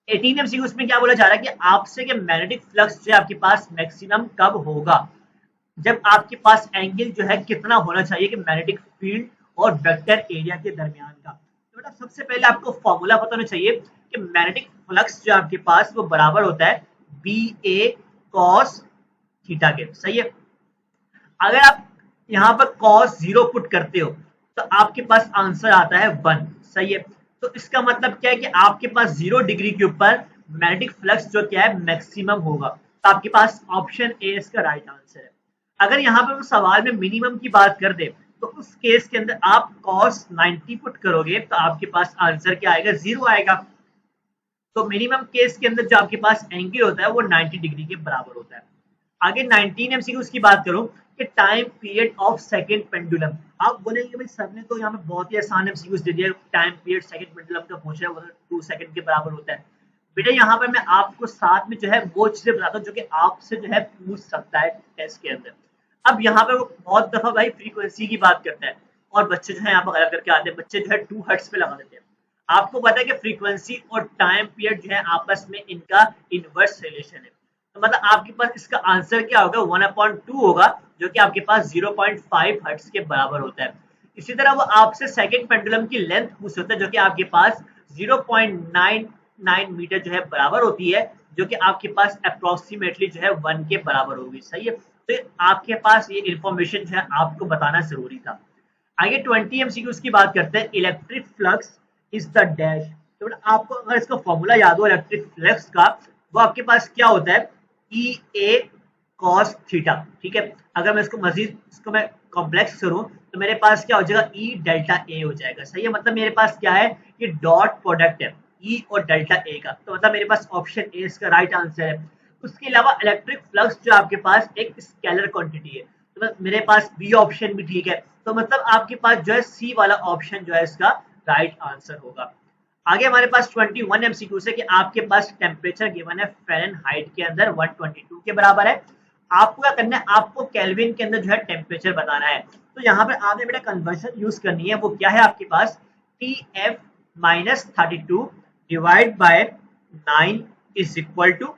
18 एमसीक्यू में क्या बोला जा रहा है कि आपसे कि मैग्नेटिक फ्लक्स जो है आपके पास मैक्सिमम कब होगा? जब आपके पास एंगल जो है कितना होना चाहिए कि मैग्नेटिक फील्ड और वेक्टर एरिया के दरमियान का। तो बेटा सबसे पहले आपको फॉर्मूला पता होना चाहिए कि मैग्नेटिक फ्लक्स जो आपके पास वो बराबर होता है बी ए कॉस थीटा के, सही है। अगर आप यहाँ पर कॉस 0 पुट करते हो तो आपके पास आंसर आता है 1, सही है। तो इसका मतलब क्या है कि आपके पास 0 डिग्री के ऊपर मैग्नेटिक फ्लक्स जो क्या है मैक्सिमम होगा। तो आपके पास ऑप्शन ए इसका राइट आंसर है। अगर यहाँ पर सवाल में मिनिमम की बात कर दे तो उस केस के अंदर आप cos 90 पुट करोगे तो आपके पास आंसर क्या आएगा? 0 आएगा। तो मिनिमम केस के अंदर जो आपके पास एंगल होता है वो 90 डिग्री के बराबर होता है। आगे 19 एमसीक्यूज की बात करूं कि time period of second pendulum. आप बोलेंगे भाई सर ने तो यहाँ पे बहुत ही आसान एमसीक्यूज दे दिया, टाइम पीरियड सेकंड पेंडुलम का पूछ रहा है, वो 2 सेकंड के बराबर होता है। बेटा यहाँ पर मैं आपको साथ में जो है वो चीजें बताता हूँ जो कि आपसे जो है पूछ सकता है टेस्ट के अंदर। अब यहाँ पे वो बहुत दफा भाई फ्रीक्वेंसी की बात करता है और बच्चे जो है यहाँ पर गलत करके आते हैं, बच्चे जो है 2 हर्ट्ज पे लगा देते हैं। आपको पता है कि फ्रीक्वेंसी और टाइम पीरियड जो है आपस में इनका इनवर्स रिलेशन है, तो मतलब आपके पास इसका आंसर क्या होगा 1/2 होगा, जो कि आपके पास 0.5 हर्ट्ज के बराबर होता है। इसी तरह वो आपसे सेकंड पेंडुलम की लेंथ पूछ सकता है जो कि आपके पास 0.99 मीटर जो है बराबर होती है, जो कि आपके पास अप्रोक्सीमेटली जो है 1 के बराबर होगी। सही है, तो आपके पास ये इंफॉर्मेशन जो है आपको बताना जरूरी था। आगे 20 एमसीक्यूज की बात करते हैं। Electric flux is the dash. तो आपको अगर इसका फॉर्मूला याद हो इलेक्ट्रिक फ्लक्स का, वो आपके पास क्या होता है ई ए कॉस थीटा। ठीक है, अगर मैं इसको मजीद इसको मैं कॉम्प्लेक्स करूं तो मेरे पास क्या हो जाएगा ई डेल्टा ए हो जाएगा। सही है, मतलब मेरे पास क्या है ये डॉट प्रोडक्ट है ई और डेल्टा ए का, तो मतलब मेरे पास ऑप्शन ए इसका राइट आंसर है। उसके अलावा इलेक्ट्रिक फ्लक्स जो आपके पास एक स्केलर क्वांटिटी है, तो मेरे पास बी ऑप्शन भी ठीक है, तो मतलब आपके पास जो है सी वाला ऑप्शन जो है इसका राइट आंसर होगा। आगे हमारे पास 21 एमसीक्यू है कि आपके पास टेम्परेचर गिवन है फ़ारेनहाइट के अंदर 122 के बराबर है। आपको क्या करना है, आपको केल्विन के अंदर जो है टेम्परेचर बताना है। तो यहाँ पर आपने बेटा कन्वर्जन यूज करनी है, वो क्या है आपके पास TF -32 divide by 9 is equal to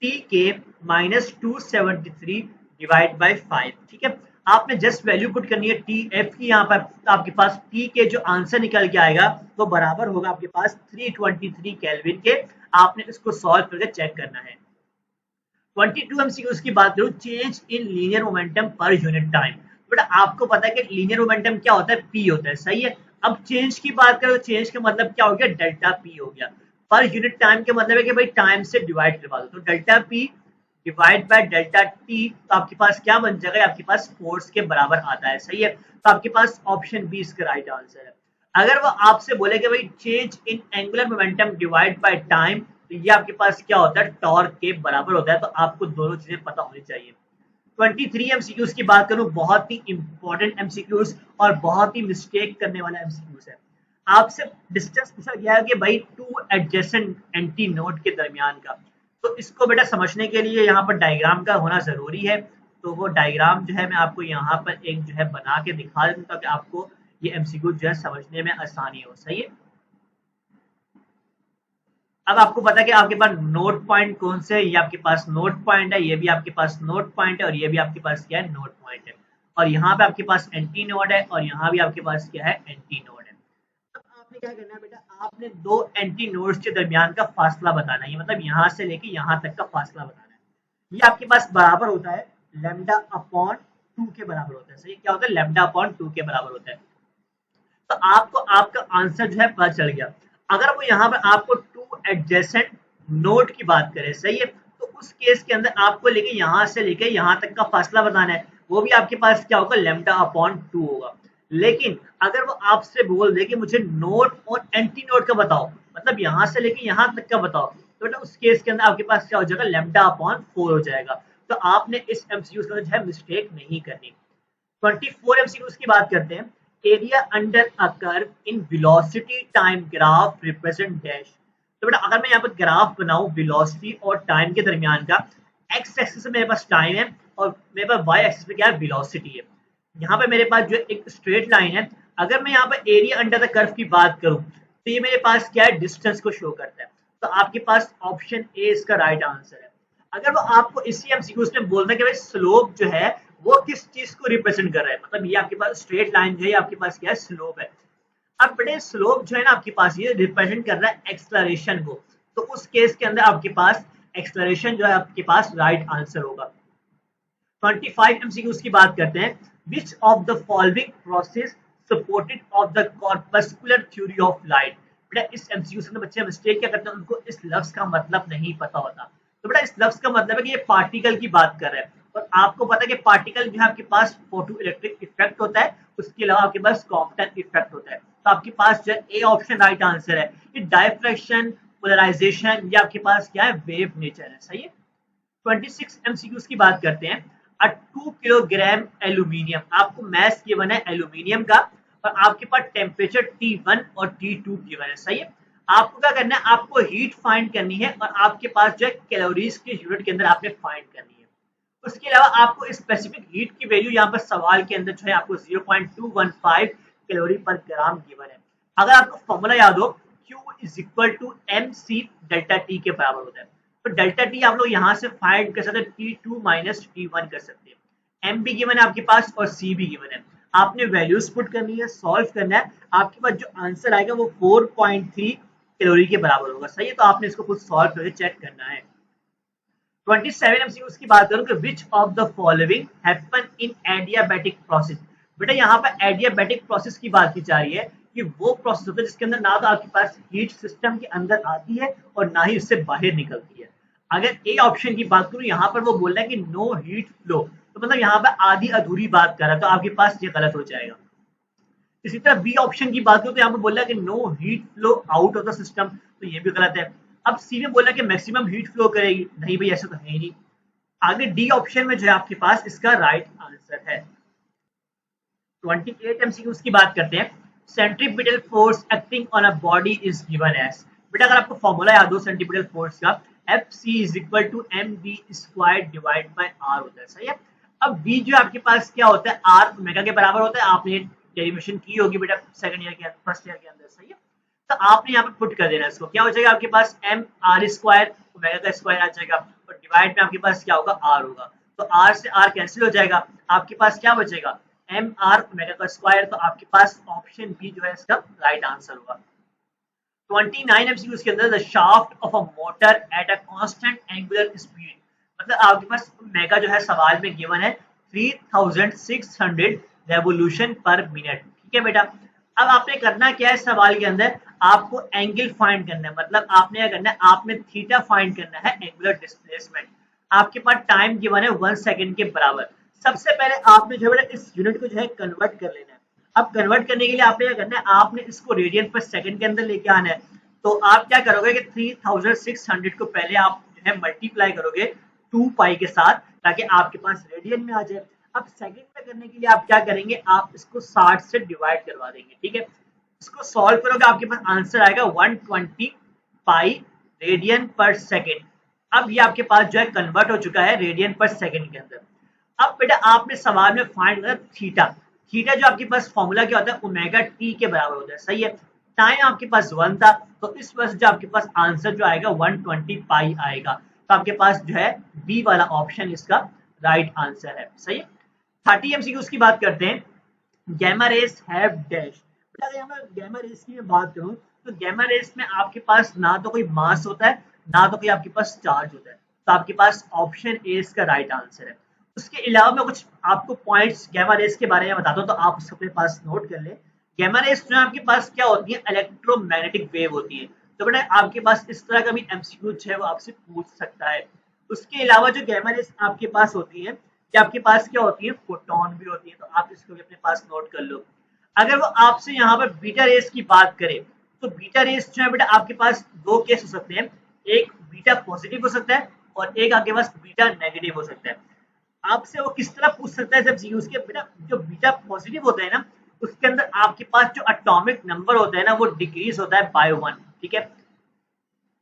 TK -273 divide by 5। ठीक है, आपने जस्ट वैल्यू पुट करनी है TF की यहाँ पर, तो आपके पास T के जो आंसर निकल के आएगा वो बराबर होगा आपके पास 323 केल्विन के। आपने इसको सॉल्व करके चेक करना है। 22 एमसीक्यूज की बात करूं, change in linear momentum per unit time. But आपको पता है कि लीनियर मोमेंटम क्या होता है P होता है। सही है, अब चेंज की बात करें तो चेंज का मतलब क्या हो गया डेल्टा P हो गया। पर यूनिट टाइम के मतलब है कि भाई टाइम से डिवाइड करवा दो, तो delta P divide by delta T, तो आपके पास क्या बन जाएगा आपके पास फोर्स के बराबर आता है। सही है, तो आपके पास ऑप्शन बी इसका राइट आंसर है। अगर वो आपसे बोले कि भाई change in angular momentum divide by time, तो ये आपके पास क्या होता है टॉर्क के बराबर होता है। तो आपको दोनों चीजें पता होनी चाहिए। 23 एमसीक्यूज की बात करूं, बहुत ही इंपॉर्टेंट एमसीक्यूज और बहुत ही मिस्टेक करने वाला एमसीक्यूज है। आपसे डिस्टेंस पूछा गया है कि भाई 2 एडजेसेंट एंटी नोड के दरमियान का, तो इसको बेटा समझने के लिए यहाँ पर डायग्राम का होना जरूरी है। तो वो डायग्राम जो है मैं आपको यहाँ पर एक जो है बना के दिखा दूँ ताकि आपको ये एमसीक्यू जो है समझने में आसानी हो। सही है, अब आपको पता है कि आपके पास नोट पॉइंट कौन से है, ये आपके पास नोट पॉइंट है, ये भी आपके पास नोट पॉइंट है और ये भी आपके पास क्या है नोट पॉइंट है, और यहाँ पे आपके पास एंटी नोड है और यहाँ भी आपके पास क्या है एंटी नोड है। अब आपने क्या करना है बेटा, आपने 2 एंटी नोड्स के दरमियान का फासला बताना है, मतलब यहाँ से लेके यहाँ तक का फासला बताना है। ये आपके पास बराबर होता है लैम्डा अपॉन 2 के बराबर होता है। सही, क्या होता है लैम्डा अपॉन 2 के बराबर होता है। तो आपको आपका आंसर जो है पता चल गया। अगर वो यहाँ पर आपको 2 एडजेसेंट नोड की बात करें, सही है, तो उस केस के अंदर आपको लेके यहाँ से लेके यहाँ तक का फासला बताना है, वो भी आपके पास क्या होगा लैम्डा अपॉन 2 होगा। लेकिन अगर वो आपसे बोल दे कि मुझे नोड और एंटी नोड का बताओ, मतलब यहाँ से लेके यहाँ तक का बताओ, तो बेटा उस केस के अंदर आपके पास क्या हो जाएगा लैम्डा अपॉन 4 हो जाएगा। तो आपने इस एमसीक्यू के अंदर जो है मिस्टेक नहीं करनी। 24 एमसीक्यूज की बात करते हैं। Area under a curve in velocity time graph represent dash. तो बेटा अगर मैं यहाँ पर ग्राफ बनाऊं वेलोसिटी और टाइम के दरमियान का, एक्स एक्सिस में मेरे पास टाइम है और मेरे पास वाई एक्सिस में क्या है वेलोसिटी है। यहाँ पे मेरे पास जो एक स्ट्रेट लाइन है, अगर मैं यहाँ पर एरिया अंडर द कर्व की बात करूं तो ये मेरे पास क्या है डिस्टेंस को शो करता है। तो आपके पास ऑप्शन ए इसका राइट आंसर है। अगर वो आपको इसी एमसीक्यूज में बोलना है कि भाई स्लोप जो है वो किस चीज को रिप्रेजेंट कर रहा है, मतलब ये आपके पास स्ट्रेट लाइन जो है आपके पास क्या है स्लोप है। अब बेटे स्लोप जो है ना आपके पास ये रिप्रेजेंट कर रहा है एक्सलरेशन को, तो उस केस के अंदर आपके पास एक्सलरेशन जो है आपके पास राइट आंसर होगा। 25 एमसीक्यूज की बात करते हैं। Which of the following process supported of the corpuscular theory of light. बेटा इस एमसीक्यू से बच्चे मिस्टेक क्या करते हैं, उनको इस लफ्ज का मतलब नहीं पता होता। तो बेटा इस लफ्ज का मतलब है कि ये पार्टिकल की बात कर रहे हैं, और आपको पता है कि पार्टिकल जो है आपके पास फोटो इलेक्ट्रिक इफेक्ट होता है, उसके अलावा आपके पास कॉम्पटन इफेक्ट होता है। तो आपके पास जो ए ऑप्शन राइट आंसर है। ये डायफ्रैक्शन पोलराइजेशन, या आपके पास क्या है, वेव नेचर है। सही है। 26 एमसीक्यूज की बात करते हैं। 2 किलोग्राम एल्यूमिनियम, आपको मैस गिवन है एल्यूमिनियम का, और आपके पास टेम्परेचर T1 और T2 गिवन है। सही है। आपको क्या करना है, आपको हीट फाइंड करनी है, और आपके पास जो है कैलोरीज के यूनिट के अंदर आपने फाइंड करनी है। उसके अलावा आपको स्पेसिफिक हीट की वैल्यू यहाँ पर सवाल के अंदर जो है आपको 0.215 कैलोरी पर ग्राम गिवन है। अगर आपको फॉर्मूला याद हो, Q is equal to MC delta T के बराबर होता है। तो डेल्टा T आप लोग यहाँ से फाइंड कर सकते हैं, T2 माइनस T1 कर सकते हैं। M भी गिवन है आपके पास और C भी गिवन है। आपने वैल्यूज पुट करनी है, सॉल्व करना है, आपके पास जो आंसर आएगा वो 4.3 कैलोरी के बराबर होगा। सही है। तो आपने इसको खुद सॉल्व करके चेक करना है। 27 एमसीक्यू की बात करूं कि which of the following happen in adiabatic process. बेटा यहाँ पर एडियाबैटिक प्रोसेस की बात की जा रही है कि वो प्रोसेस होता है जिसके अंदर ना तो आपके पास हीट सिस्टम के अंदर आती है और ना ही उससे बाहर निकलती है। अगर ए ऑप्शन की बात करूं, यहाँ पर वो बोल रहा है कि नो हीट फ्लो, तो मतलब यहाँ पर आधी अधूरी बात कर रहा है, तो आपके पास ये गलत हो जाएगा। इसी तरह बी ऑप्शन की बात करूं तो यहाँ पर बोल रहा है कि no heat flow out of the system, तो ये भी गलत है। अब सी में बोला कि मैक्सिमम हीट फ्लो करेगी, नहीं भाई ऐसा तो है ही नहीं। आगे डी ऑप्शन में जो है आपके पास इसका राइट आंसर है। 28 एमसीक्यूज की बात करते हैं। Centripetal force acting on a body is given as. बेटा अगर आपको फॉर्मूला याद हो सेंट्रीपिटल फोर्स का, FC is equal to mv square divide by r होता है। सही है। अब v जो आपके पास क्या होता है, r ओमेगा के बराबर होता है। आपने डेरिवेशन की होगी बेटा सेकंड ईयर के फर्स्ट ईयर के अंदर। सही है। तो आपने यहाँ पे पुट कर देना इसको, क्या हो जाएगा आपके पास m r स्क्वायर, ओमेगा का स्क्वायर आ जाएगा, और डिवाइड में आपके पास क्या होगा, r होगा। तो r से r कैंसिल हो जाएगा, आपके पास क्या बचेगा, m r ओमेगा का स्क्वायर। तो आपके पास ऑप्शन बी जो है इसका राइट आंसर होगा। 29 एमसीक्यूज के अंदर the shaft of a motor at a constant angular speed, मतलब आपके पास ओमेगा जो है सवाल में गिवन है 3600 रेवोल्यूशन पर मिनट। ठीक है बेटा। अब आपने करना क्या है, सवाल के अंदर आपको एंगल फाइंड करना है, मतलब आपने क्या करना है, आपने थीटा फाइंड करना है, एंगुलर डिस्प्लेसमेंट। आपके पास टाइम गिवन है 1 सेकंड के बराबर। सबसे पहले आपने जो है इस यूनिट को जो है कन्वर्ट कर लेना है। अब कन्वर्ट करने के लिए आपने क्या करना है, आपने इसको रेडियन पर सेकंड के अंदर लेके आना है। तो आप क्या करोगे कि 3600 को पहले आप जो है मल्टीप्लाई करोगे 2 पाई के साथ, ताकि आपके पास रेडियन में आ जाए। अब सेकंड में करने के लिए आप क्या करेंगे, आप इसको 60 से डिवाइड करवा देंगे। ठीक है। इसको सॉल्व करोगे आपके पास आंसर आएगा 120 पाई रेडियन पर सेकेंड। अब ये आपके पास जो है कन्वर्ट हो चुका है रेडियन पर सेकेंड के अंदर। अब बेटा आपने सवाल में फाइंड करना थीटा। थीटा जो आपके पास फॉर्मूला क्या होता है, ओमेगा टी के बराबर होता है। सही है। टाइम आपके पास 1 था, तो इस वजह से जो आपके पास आंसर जो आएगा 120 पाई आएगा। तो आपके पास जो है बी वाला ऑप्शन इसका राइट आंसर है। सही है। 30 एमसीक्यूज की बात करते हैं। Gamma rays have dash. अगर यहाँ गैमा रेस की मैं बात करूं तो गैमा रेस में आपके पास ना तो कोई मास होता है, ना तो कोई आपके पास चार्ज होता है। तो आपके पास ऑप्शन ए इसका राइट आंसर है। उसके अलावा मैं कुछ आपको पॉइंट्स गैमा रेस के बारे में बताता हूँ, तो आप उसको अपने पास नोट कर ले। गैमा रेस जो आपके पास क्या होती है, इलेक्ट्रोमैग्नेटिक वेव होती है। तो बेटा आपके पास इस तरह का भी एमसीक्यू है वो आपसे पूछ सकता है। उसके अलावा जो गैमा रेस आपके पास होती है, कि आपके पास क्या होती है, फोटोन भी होती है। तो आप इसको भी अपने पास नोट कर लो। अगर वो आपसे यहाँ पर बीटा रेस की बात करे, तो बीटा रेस जो है बेटा आपके पास दो केस हो सकते हैं, एक बीटा पॉजिटिव हो सकता है और एक आपके पास बीटा नेगेटिव हो सकता है। आपसे वो किस तरह पूछ सकता है जब यूज के बेटा, जो बीटा पॉजिटिव होता है ना, उसके अंदर आपके पास जो एटॉमिक नंबर होता है ना, वो डिक्रीज होता है बाय 1। ठीक है।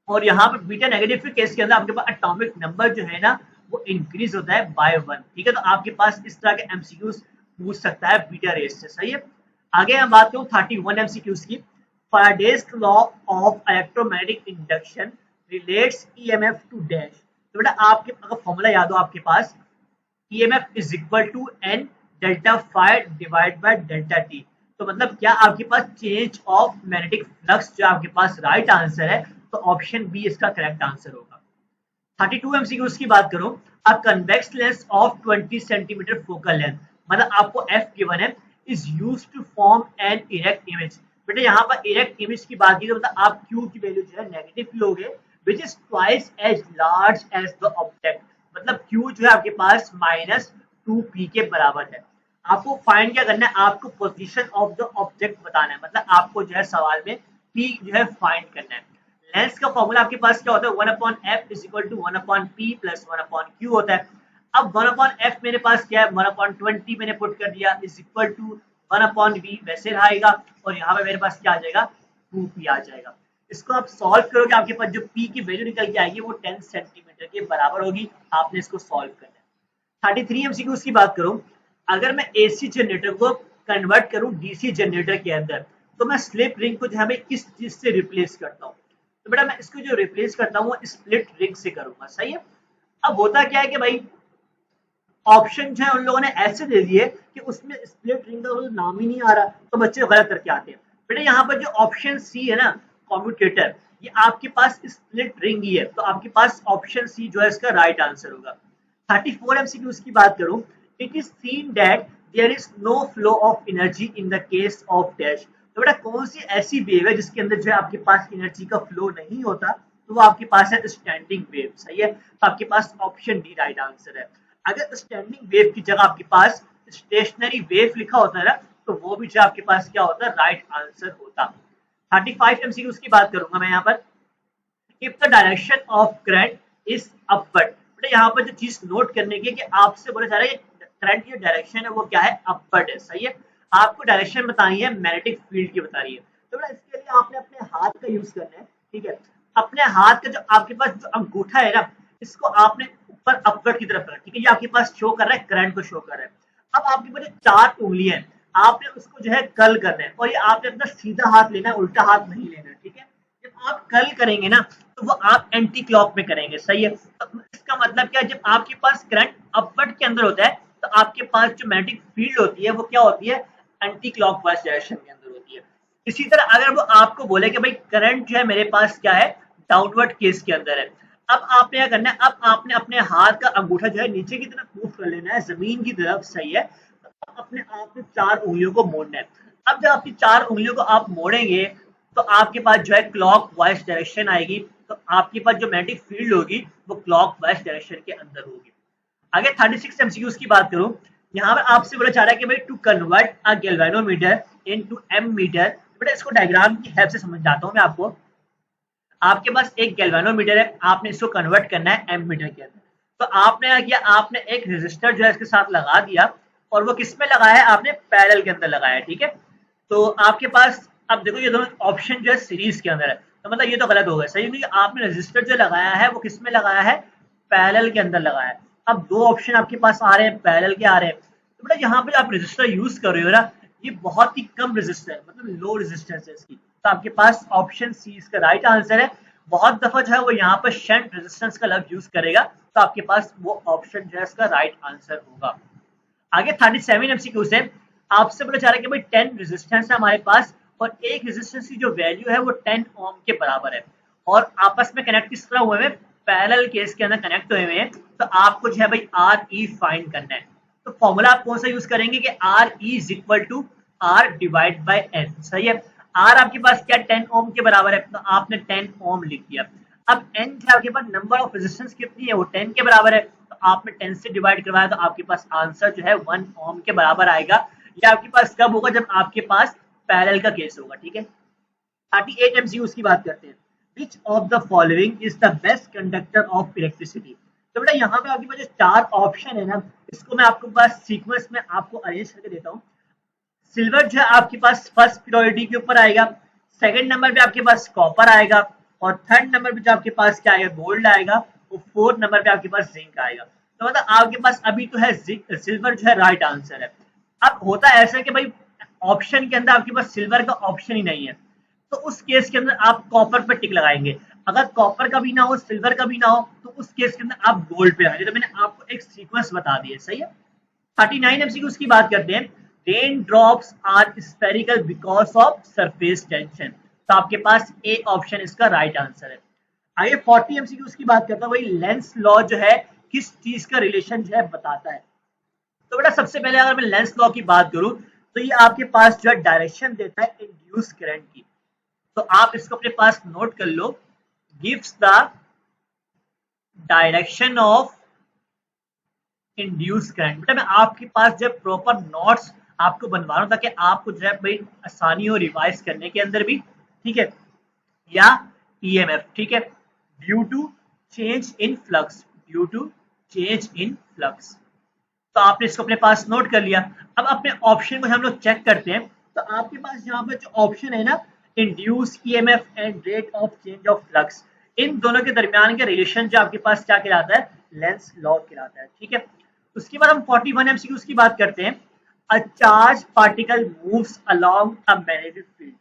और यहाँ पर बीटा नेगेटिव के केस के अंदर आपके पास एटॉमिक नंबर जो है ना, वो इंक्रीज होता है बाय 1। ठीक है। तो आपके पास इस तरह के एमसीक्यूज पूछ सकता है बीटा रेस से। सही है। आगे हम बात करूं 31 एमसीक्यूज की। Faraday's law of electromagnetic induction relates EMF to dash. तो बेटा आपके अगर फॉर्मूला याद हो आपके पास, EMF is equal to N delta phi divide by delta T. तो मतलब क्या आपके पास चेंज ऑफ मैग्नेटिक फ्लक्स जो आपके पास राइट आंसर है, तो ऑप्शन बी इसका करेक्ट आंसर होगा। 32 एमसीक्यूज की बात करूं, a convex lens of 20 centimetre focal length, मतलब आपको एफ गिवन है, is used to form an erect image. बेटा यहाँ पर इरेक्ट इमेज की बात की तो मतलब आप क्यू की वैल्यू जो है नेगेटिव लोगे, which is twice as large as the object. मतलब क्यू जो है आपके पास -2p के बराबर है। आपको फाइंड क्या करना है, आपको पोजीशन ऑफ द ऑब्जेक्ट बताना है, मतलब आपको जो है सवाल में p जो है फाइंड करना है। लेंस का फॉर्मूला आपके पास क्या होता है, 1/f is equal to 1/p plus 1/q होता है। अब 1/f मेरे पास क्या है, 1/20 मैंने पुट कर दिया इज इक्वल टू 1/v वैसे रहेगा, और यहाँ पे मेरे पास क्या आ जाएगा, 2p आ जाएगा। इसको आप सॉल्व करोगे, आपके पास जो p की वैल्यू निकल के आएगी वो 10 सेंटीमीटर के बराबर होगी। आपने इसको सॉल्व करना है। 33 MCQ की बात करूं, अगर मैं AC जनरेटर को कन्वर्ट करूं DC जनरेटर के अंदर, तो मैं स्लिप रिंग को जो है किस चीज से रिप्लेस करता हूं, तो बेटा मैं इसको जो रिप्लेस करता हूं वो स्प्लिट रिंग से करूंगा, सही है। अब होता क्या है कि भाई ऑप्शन जो है उन लोगों ने ऐसे दे दिए कि उसमें स्प्लिट रिंग का कोई नाम ही नहीं आ रहा, तो बच्चे गलत करके आते हैं। बेटा यहाँ पर जो ऑप्शन सी है ना, कम्यूटेटर, ये आपके पास स्प्लिट रिंग ही है, तो आपके पास ऑप्शन सी जो है इसका राइट आंसर होगा। 34 MCQ की बात करूं, it is seen that there is no flow of energy in the case of dash. तो बेटा कौन सी ऐसी वेव है जिसके अंदर जो है आपके पास एनर्जी का फ्लो नहीं होता, तो वो आपके पास है स्टैंडिंग वेव, सही है। तो आपके पास ऑप्शन डी राइट आंसर है। अगर स्टैंडिंग वेव की जगह आपके पास स्टेशनरी वेव लिखा होता है ना, तो वो भी जो आपके पास क्या होता है, राइट आंसर होता। 35 MCQ की बात करूंगा मैं यहाँ पर, if the direction of current is upward. यहाँ पर जो चीज नोट करने की कि आपसे बोला जा रहा है करंट की डायरेक्शन है वो क्या है, अपवर्ड है, सही है। आपको डायरेक्शन बतानी है, मैग्नेटिक फील्ड की बतानी है, तो बेटा इसके लिए आपने अपने हाथ का यूज करना है, ठीक है। अपने हाथ का जो आपके पास जो अंगूठा है ना, इसको आपने ऊपर अपवर्ड की तरफ रखना, ठीक है। ये आपके पास शो कर रहा है, करंट को शो कर रहा है। अब आपके पास जो 4 उंगलियां हैं, आपने उसको जो है कर्ल करना है, और ये आपने अपना सीधा हाथ लेना है, उल्टा हाथ नहीं लेना, ठीक है। जब आप कर्ल करेंगे ना, तो वो आप एंटी क्लॉक में करेंगे, सही है। तो इसका मतलब क्या है, जब आपके पास करंट अपवर्ड के अंदर होता है, तो आपके पास जो मैग्नेटिक फील्ड होती है वो क्या होती है, एंटी क्लॉकवाइज डायरेक्शन के अंदर होती है। इसी तरह अगर वो आपको बोले कि भाई करंट जो है मेरे पास क्या है, डाउनवर्ड केस के अंदर है, अब आपने क्या करना है, अब आपने अपने हाथ का अंगूठा जो है नीचे की तरफ मूव कर लेना है, जमीन की तरफ, सही है। तो अपने आप में 4 उंगलियों को मोड़ना है। अब जब आपकी 4 उंगलियों को आप मोड़ेंगे, तो आपके पास जो है क्लॉक वाइज डायरेक्शन आएगी, तो आपके पास जो मैग्नेटिक फील्ड होगी वो क्लॉक वाइज डायरेक्शन के अंदर होगी। आगे 36 MCQ की बात करूं, यहाँ पर आपसे बोला जा रहा है कि भाई to convert a galvanometer into ammeter. बेटा इसको डायग्राम की हेल्प से समझ जाता हूं मैं आपको। आपके पास एक गैल्वेनोमीटर है, आपने इसको कन्वर्ट करना है एम मीटर के अंदर, तो आपने क्या किया, आपने एक रेजिस्टर जो है इसके साथ लगा दिया, और वो किस में लगाया है, आपने पैरेलल के अंदर लगाया है, ठीक है। तो आपके पास अब देखो ये दोनों ऑप्शन जो है सीरीज के अंदर है, तो मतलब ये तो गलत हो गया, सही नहीं। आपने रजिस्टर जो लगाया है वो किस में लगाया है, पैरेलल के अंदर लगाया है। अब 2 ऑप्शन आपके पास आ रहे हैं, पैरेलल के आ रहे हैं, तो बेटा यहाँ पे आप रजिस्टर यूज कर रहे हो ना, ये बहुत ही कम रेजिस्टर, मतलब लो रेजिस्टेंस है इसकी, तो आपके पास ऑप्शन सी इसका राइट आंसर है। बहुत दफा जो है वो यहाँ पर शंट रेजिस्टेंस का लफ्ज यूज करेगा, तो आपके पास वो ऑप्शन जो है इसका राइट आंसर होगा। आगे 37 MCQ से आपसे बोला जा रहा है कि भाई 10 रेजिस्टेंस है हमारे पास, और एक रेजिस्टेंस की जो वैल्यू है वो 10 ओम के बराबर है, और आपस में कनेक्ट किस तरह हुए हैं, पैरेलल केस के अंदर कनेक्ट हुए हैं। तो आपको जो है भाई आर ई फाइंड करना है, तो फॉर्मूला आप कौन सा यूज करेंगे कि R E is equal to R divide by N, सही है। आर आपके पास क्या 10 ओम के बराबर है, तो आपने 10 ओम लिख दिया। अब एन क्या आपके पास नंबर ऑफ रेजिस्टेंस कितनी है, वो 10 के बराबर है, तो आपने 10 से डिवाइड करवाया, तो आपके पास आंसर जो है 1 ओम के बराबर आएगा। ये आपके पास कब होगा, जब आपके पास पैरेलल का केस होगा, ठीक है। 38 MCQ की बात करते हैं, which of the following is the best conductor of electricity. तो बेटा यहाँ पे आपके पास जो 4 ऑप्शन है ना, इसको मैं आपको पास सीक्वेंस में आपको अरेंज करके देता हूँ। सिल्वर जो है आपके पास फर्स्ट प्रायोरिटी के ऊपर आएगा, सेकंड नंबर पे आपके पास कॉपर आएगा, और थर्ड नंबर पे जो आपके पास क्या आएगा, गोल्ड आएगा, और फोर्थ नंबर पे आपके पास जिंक आएगा। तो मतलब आपके पास अभी तो है सिल्वर जो है राइट आंसर है। अब होता है ऐसा कि भाई ऑप्शन के अंदर आपके पास सिल्वर का ऑप्शन ही नहीं है, तो उस केस के अंदर आप कॉपर पर टिक लगाएंगे। अगर कॉपर का भी ना हो, सिल्वर का भी ना हो, तो उस केस के अंदर आप गोल्ड पे लगाएंगे। तो मैंने आपको एक सीक्वेंस बता दी है, सही है। 39 MCQ की बात करते हैं, rain drops are spherical because of surface tension. तो आपके पास ए ऑप्शन इसका राइट आंसर है। आगे 40 MCQ की बात करता हूं, भाई लेंस लॉ जो है किस चीज का रिलेशन जो है बताता है। तो बेटा सबसे पहले अगर मैं लेंस लॉ की बात करूं, तो ये आपके पास जो है डायरेक्शन देता है इंड्यूस करंट की। तो आप इसको अपने पास नोट कर लो, gives the direction of induce current. बेटा मैं आपके पास जब प्रॉपर नोट्स आपको बनवा रहा हूं, ताकि आपको जो है भाई आसानी हो रिवाइज करने के अंदर भी, ठीक है। या ईएमएफ, ठीक है, due to change in flux, due to change in flux. तो आपने इसको अपने पास नोट कर लिया। अब अपने ऑप्शन को हम लोग चेक करते हैं। तो आपके पास यहाँ पर जो ऑप्शन है ना, induce EMF and rate of change of flux, इन दोनों के दरमियान का रिलेशन जो आपके पास क्या कहलाता है, लेंस लॉ कहलाता है, ठीक है। उसके बाद हम 41 एमसीक्यूज की बात करते हैं। A charge particle moves along a magnetic field.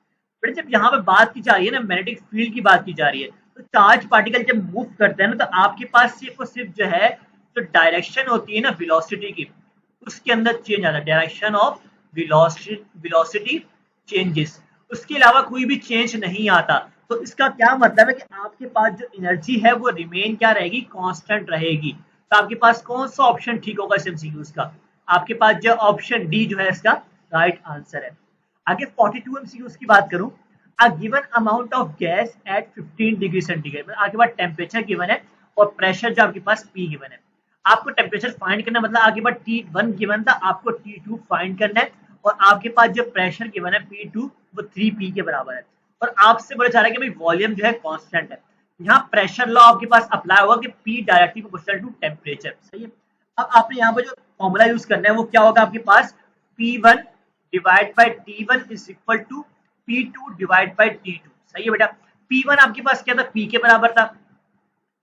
But जब यहाँ पे बात की जा रही है ना, मैग्नेटिक फील्ड की बात की जा रही है, तो चार्ज पार्टिकल जब मूव करते हैं ना, तो आपके पास सिर्फ और सिर्फ जो है जो डायरेक्शन होती है ना वेलोसिटी की, उसके अंदर चेंज आता है, डायरेक्शन ऑफ वेलोसिटी चेंजेस, उसके अलावा कोई भी चेंज नहीं आता। तो इसका क्या मतलब है कि आपके पास जो एनर्जी है वो रिमेन क्या रहेगी, कांस्टेंट रहेगी। तो आपके पास कौन सा ऑप्शन ठीक होगा इस एमसीक्यूज का, आपके पास जो ऑप्शन डी जो है इसका राइट आंसर है। आगे 42 एमसीक्यूज की बात करूं। A given amount of gas at 15 degree centigrade, मतलब आपके पास टेम्परेचर गिवन है और प्रेशर जो आपके पास P गिवन है। आपको टेम्परेचर फाइंड करना, मतलब आपके पास T1 गिवन था, आपको T2 फाइंड करना है, और आपके पास जो प्रेशर गिवन है P2 वो 3P के बराबर है, और आपसे बोला जा रहा है कि भाई वॉल्यूम जो है कांस्टेंट है। यहाँ प्रेशर लॉ आपके पास अप्लाई होगा कि P directly proportional to temperature, सही है। अब आपने यहाँ पर जो फॉर्मूला यूज करना है वो क्या होगा, आपके पास P1 divide by T1 is equal to P2 divide by T2, सही है बेटा। P1 आपके पास क्या था, P के बराबर था।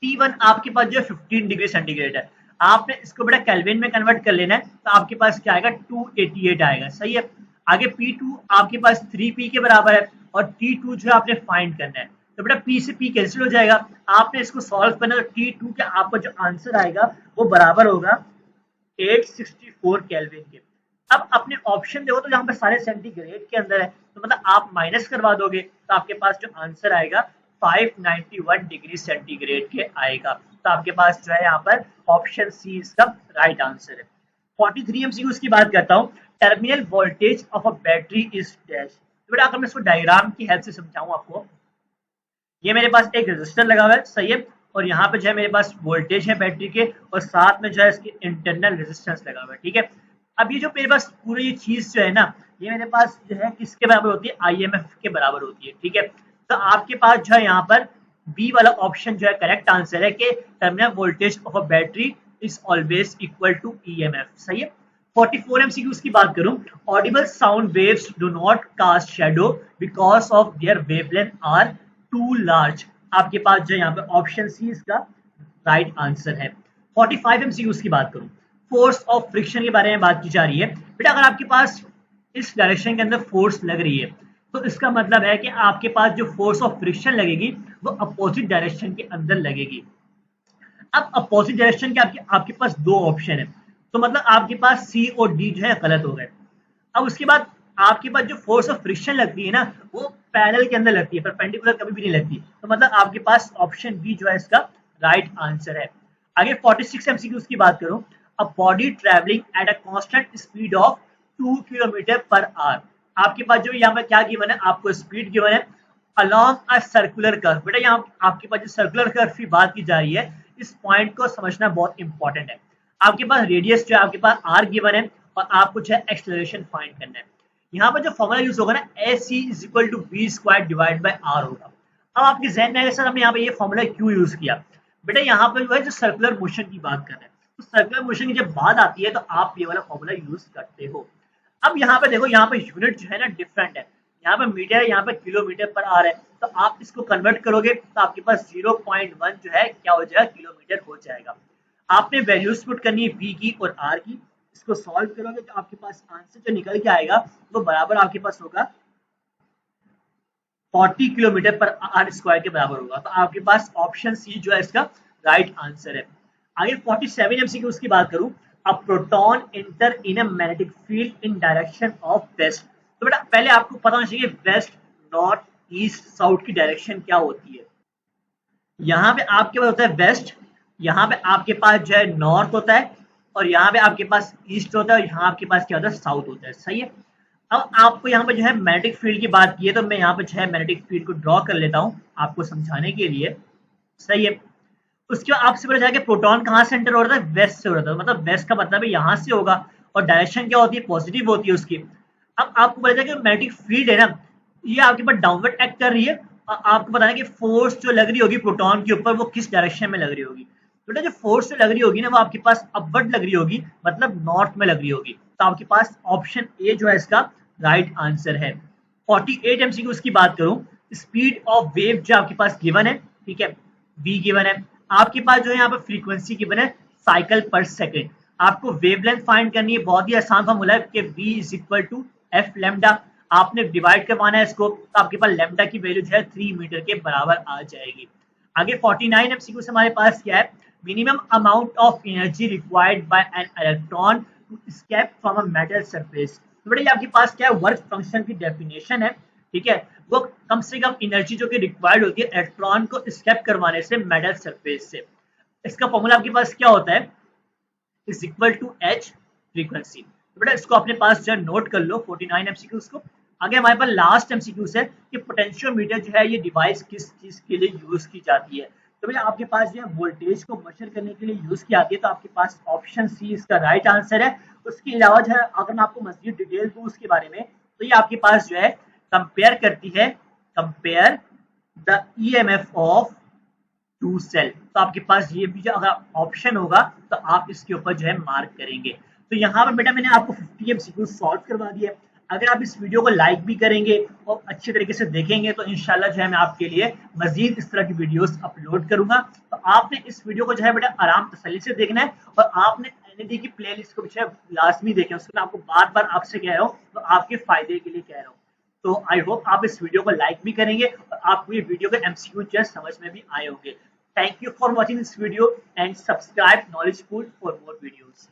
T1 आपके पास जो 15 डिग्री सेंटीग्रेड है, आपने इसको बेटा केल्विन में कन्वर्ट कर लेना है, तो आपके पास क्या आएगा, 288 आएगा, सही है। आगे P2 आपके पास 3P के बराबर है, और T2 जो है आपने फाइंड करना है, तो बेटा P से P कैंसिल हो जाएगा। आपने इसको सॉल्व करना है, तो T2 के आपका जो आंसर आएगा वो बराबर होगा 864 केल्विन के। अब अपने ऑप्शन देखो, तो यहाँ पे सारे सेंटीग्रेड के अंदर है, तो मतलब आप माइनस करवा दोगे, तो आपके पास जो आंसर आएगा 591 डिग्री सेंटीग्रेड के आएगा। तो आपके पास जो है यहाँ पर ऑप्शन सी इसका राइट आंसर है। 43 एमसीक्यूज की बात करता हूँ। Terminal voltage of a battery is dash. तो बेटा अगर मैं इसको डायग्राम की हेल्प से समझाऊं आपको, ये मेरे पास एक रेजिस्टर लगा हुआ है, सही है, और यहाँ पे जो है मेरे पास वोल्टेज है बैटरी के, और साथ में जो है इसके इंटरनल रेजिस्टेंस लगा हुआ है, ठीक है। अब ये जो मेरे पास पूरी ये चीज जो है ना, ये मेरे पास जो है किसके बराबर होती है, आईएमएफ के बराबर होती है, ठीक है। तो आपके पास जो है यहाँ पर बी वाला ऑप्शन जो है करेक्ट आंसर है कि terminal voltage of a battery is always equal to EMF, सही है। 44 एमसीक्यूज की बात करूं। Audible sound waves do not cast shadow because of their wavelength are too large. आपके पास जो यहाँ पे ऑप्शन सी इसका राइट आंसर है। 45 एमसीक्यूज की बात करूं। फोर्स ऑफ फ्रिक्शन के बारे में बात की जा रही है। बेटा अगर आपके पास इस डायरेक्शन के अंदर फोर्स लग रही है, तो इसका मतलब है कि आपके पास जो फोर्स ऑफ फ्रिक्शन लगेगी वो अपोजिट डायरेक्शन के अंदर लगेगी। अब अपोजिट डायरेक्शन के आपके पास दो ऑप्शन है, तो मतलब आपके पास सी और डी जो है गलत हो गए। अब उसके बाद आपके पास जो फोर्स ऑफ फ्रिक्शन लगती है ना, वो पैरेलल के अंदर लगती है, परपेंडिकुलर कभी भी नहीं लगती। तो मतलब आपके पास ऑप्शन बी जो है इसका राइट आंसर है। आगे 46 एमसीक्यूज की बात करूं। A body travelling at a constant speed of 2 kilometre per hour. आपके पास जो यहाँ पर क्या गिवन है, आपको स्पीड गिवन है अलोंग अ सर्कुलर कर्व। बेटा यहाँ आपके पास जो सर्कुलर कर्व की बात की जा रही है, इस पॉइंट को समझना बहुत इंपॉर्टेंट है। आपके पास रेडियस जो है आपके पास आर गिवन है, और आपको जो है एक्सेलरेशन फाइंड करना है। यहाँ पर जो फॉर्मूला यूज होगा ना, AC is equal to V square divide by R होगा। अब आपके जहन में आएगा सर हमने यहाँ पे ये फॉर्मूला क्यों यूज किया। बेटा यहाँ पे जो है जो सर्कुलर मोशन की बात कर रहे हैं, तो सर्कुलर मोशन की जब बात आती है तो आप ये वाला फॉर्मूला यूज करते हो। अब यहाँ पे देखो, यहाँ पे यूनिट जो है ना डिफरेंट है, यहाँ पे मीटर है, यहाँ पे किलोमीटर पर आर है, तो आप इसको कन्वर्ट करोगे तो आपके पास 0.1 जो है क्या हो जाएगा, किलोमीटर हो जाएगा। आपने वैल्यूज पुट करनी है V की और R की, इसको सॉल्व करोगे तो आपके पास आंसर जो निकल के आएगा वो बराबर आपके पास होगा 40 किलोमीटर पर आर स्क्वायर के बराबर होगा। तो आपके पास ऑप्शन सी जो है इसका राइट आंसर है। आगे 47 एमसीक्यूज की बात करूं। A proton enter in a magnetic field in direction of west. तो बेटा पहले आपको पता होना चाहिए वेस्ट, नॉर्थ, ईस्ट, साउथ की डायरेक्शन क्या होती है। यहाँ पे आपके पास होता है वेस्ट, यहाँ पे आपके पास जो है नॉर्थ होता है, और यहाँ पे आपके पास ईस्ट होता है, और यहाँ आपके पास क्या होता है, साउथ होता है, सही है। अब आपको यहाँ पे जो है मैग्नेटिक फील्ड की बात की है, तो मैं यहाँ पे जो है मैग्नेटिक फील्ड को ड्रॉ कर लेता हूँ आपको समझाने के लिए, सही है। उसके बाद आपसे पता चला कि प्रोटॉन कहाँ से एंटर हो रहा था, वेस्ट से हो रहा था, मतलब वेस्ट का मतलब है यहाँ से होगा, और डायरेक्शन क्या होती है, पॉजिटिव होती है उसकी। अब आपको पता चला कि मैग्नेटिक फील्ड है ना, ये आपके पास डाउनवर्ड एक्ट कर रही है, आपको बताना कि फोर्स जो लग रही होगी प्रोटॉन के ऊपर वो किस डायरेक्शन में लग रही होगी। तो बेटा जो फोर्स जो लग रही होगी ना वो आपके पास अपवर्ड लग रही होगी, मतलब नॉर्थ में लग रही होगी। तो आपके पास ऑप्शन ए जो है इसका राइट आंसर है। 48 एमसीक्यू की बात करूं, स्पीड ऑफ वेव जो आपके पास गिवन है, ठीक है, v गिवन है। आपके पास जो है यहाँ पर फ्रीक्वेंसी गिवन है साइकिल पर सेकेंड। आपको वेवलेंथ फाइंड करनी है, बहुत ही आसान फॉर्मूला है कि v is equal to F lambda. आपने डिवाइड करवाना है इसको, तो आपके पास लेमडा की वैल्यू जो है 3 मीटर के बराबर आ जाएगी। आगे 49 एमसीक्यू से हमारे पास क्या है, minimum amount of energy required by an electron to escape from a metal surface. तो बेटा ये आपके पास क्या है, वर्क फंक्शन की डेफिनेशन है, ठीक है। वो कम से कम एनर्जी जो कि रिक्वायर्ड होती है इलेक्ट्रॉन को एस्केप करवाने से मेटल सरफेस से। इसका फॉर्मूला आपके पास क्या होता है, is equal to H frequency. तो बेटा इसको अपने पास जो नोट कर लो 49 एमसीक्यूज को। आगे हमारे पास लास्ट एमसीक्यूज है कि पोटेंशियोमीटर जो है ये डिवाइस किस चीज के लिए यूज की जाती है। तो भैया आपके पास जो है वोल्टेज को मेजर करने के लिए यूज की आती है, तो आपके पास ऑप्शन सी इसका राइट आंसर है। उसके अलावा जो है अगर मैं आपको मजीद डिटेल दूं उसके बारे में, तो ये आपके पास जो है कंपेयर करती है, compare the EMF of two cell. तो आपके पास ये भी जो अगर ऑप्शन होगा तो आप इसके ऊपर जो है मार्क करेंगे। तो यहाँ पर बेटा मैंने आपको 50 एमसीक्यू सॉल्व करवा दिया। अगर आप इस वीडियो को लाइक भी करेंगे और अच्छी तरीके से देखेंगे तो इंशाल्लाह जो है मैं आपके लिए मजीद इस तरह की वीडियोस अपलोड करूंगा। तो आपने इस वीडियो को जो है बेटा आराम तसल्ली से देखना है, और आपने एनईडी की प्लेलिस्ट को जो है लाजमी देखना है। उसको मैं आपको बार बार आपसे कह रहा हूँ, तो आपके फायदे के लिए कह रहा हूँ। तो आई होप आप इस वीडियो को लाइक भी करेंगे और आपको ये वीडियो के एमसीक्यू जो है समझ में भी आए होंगे। Thank you for watching this video and subscribe Knowledge Pool for more videos.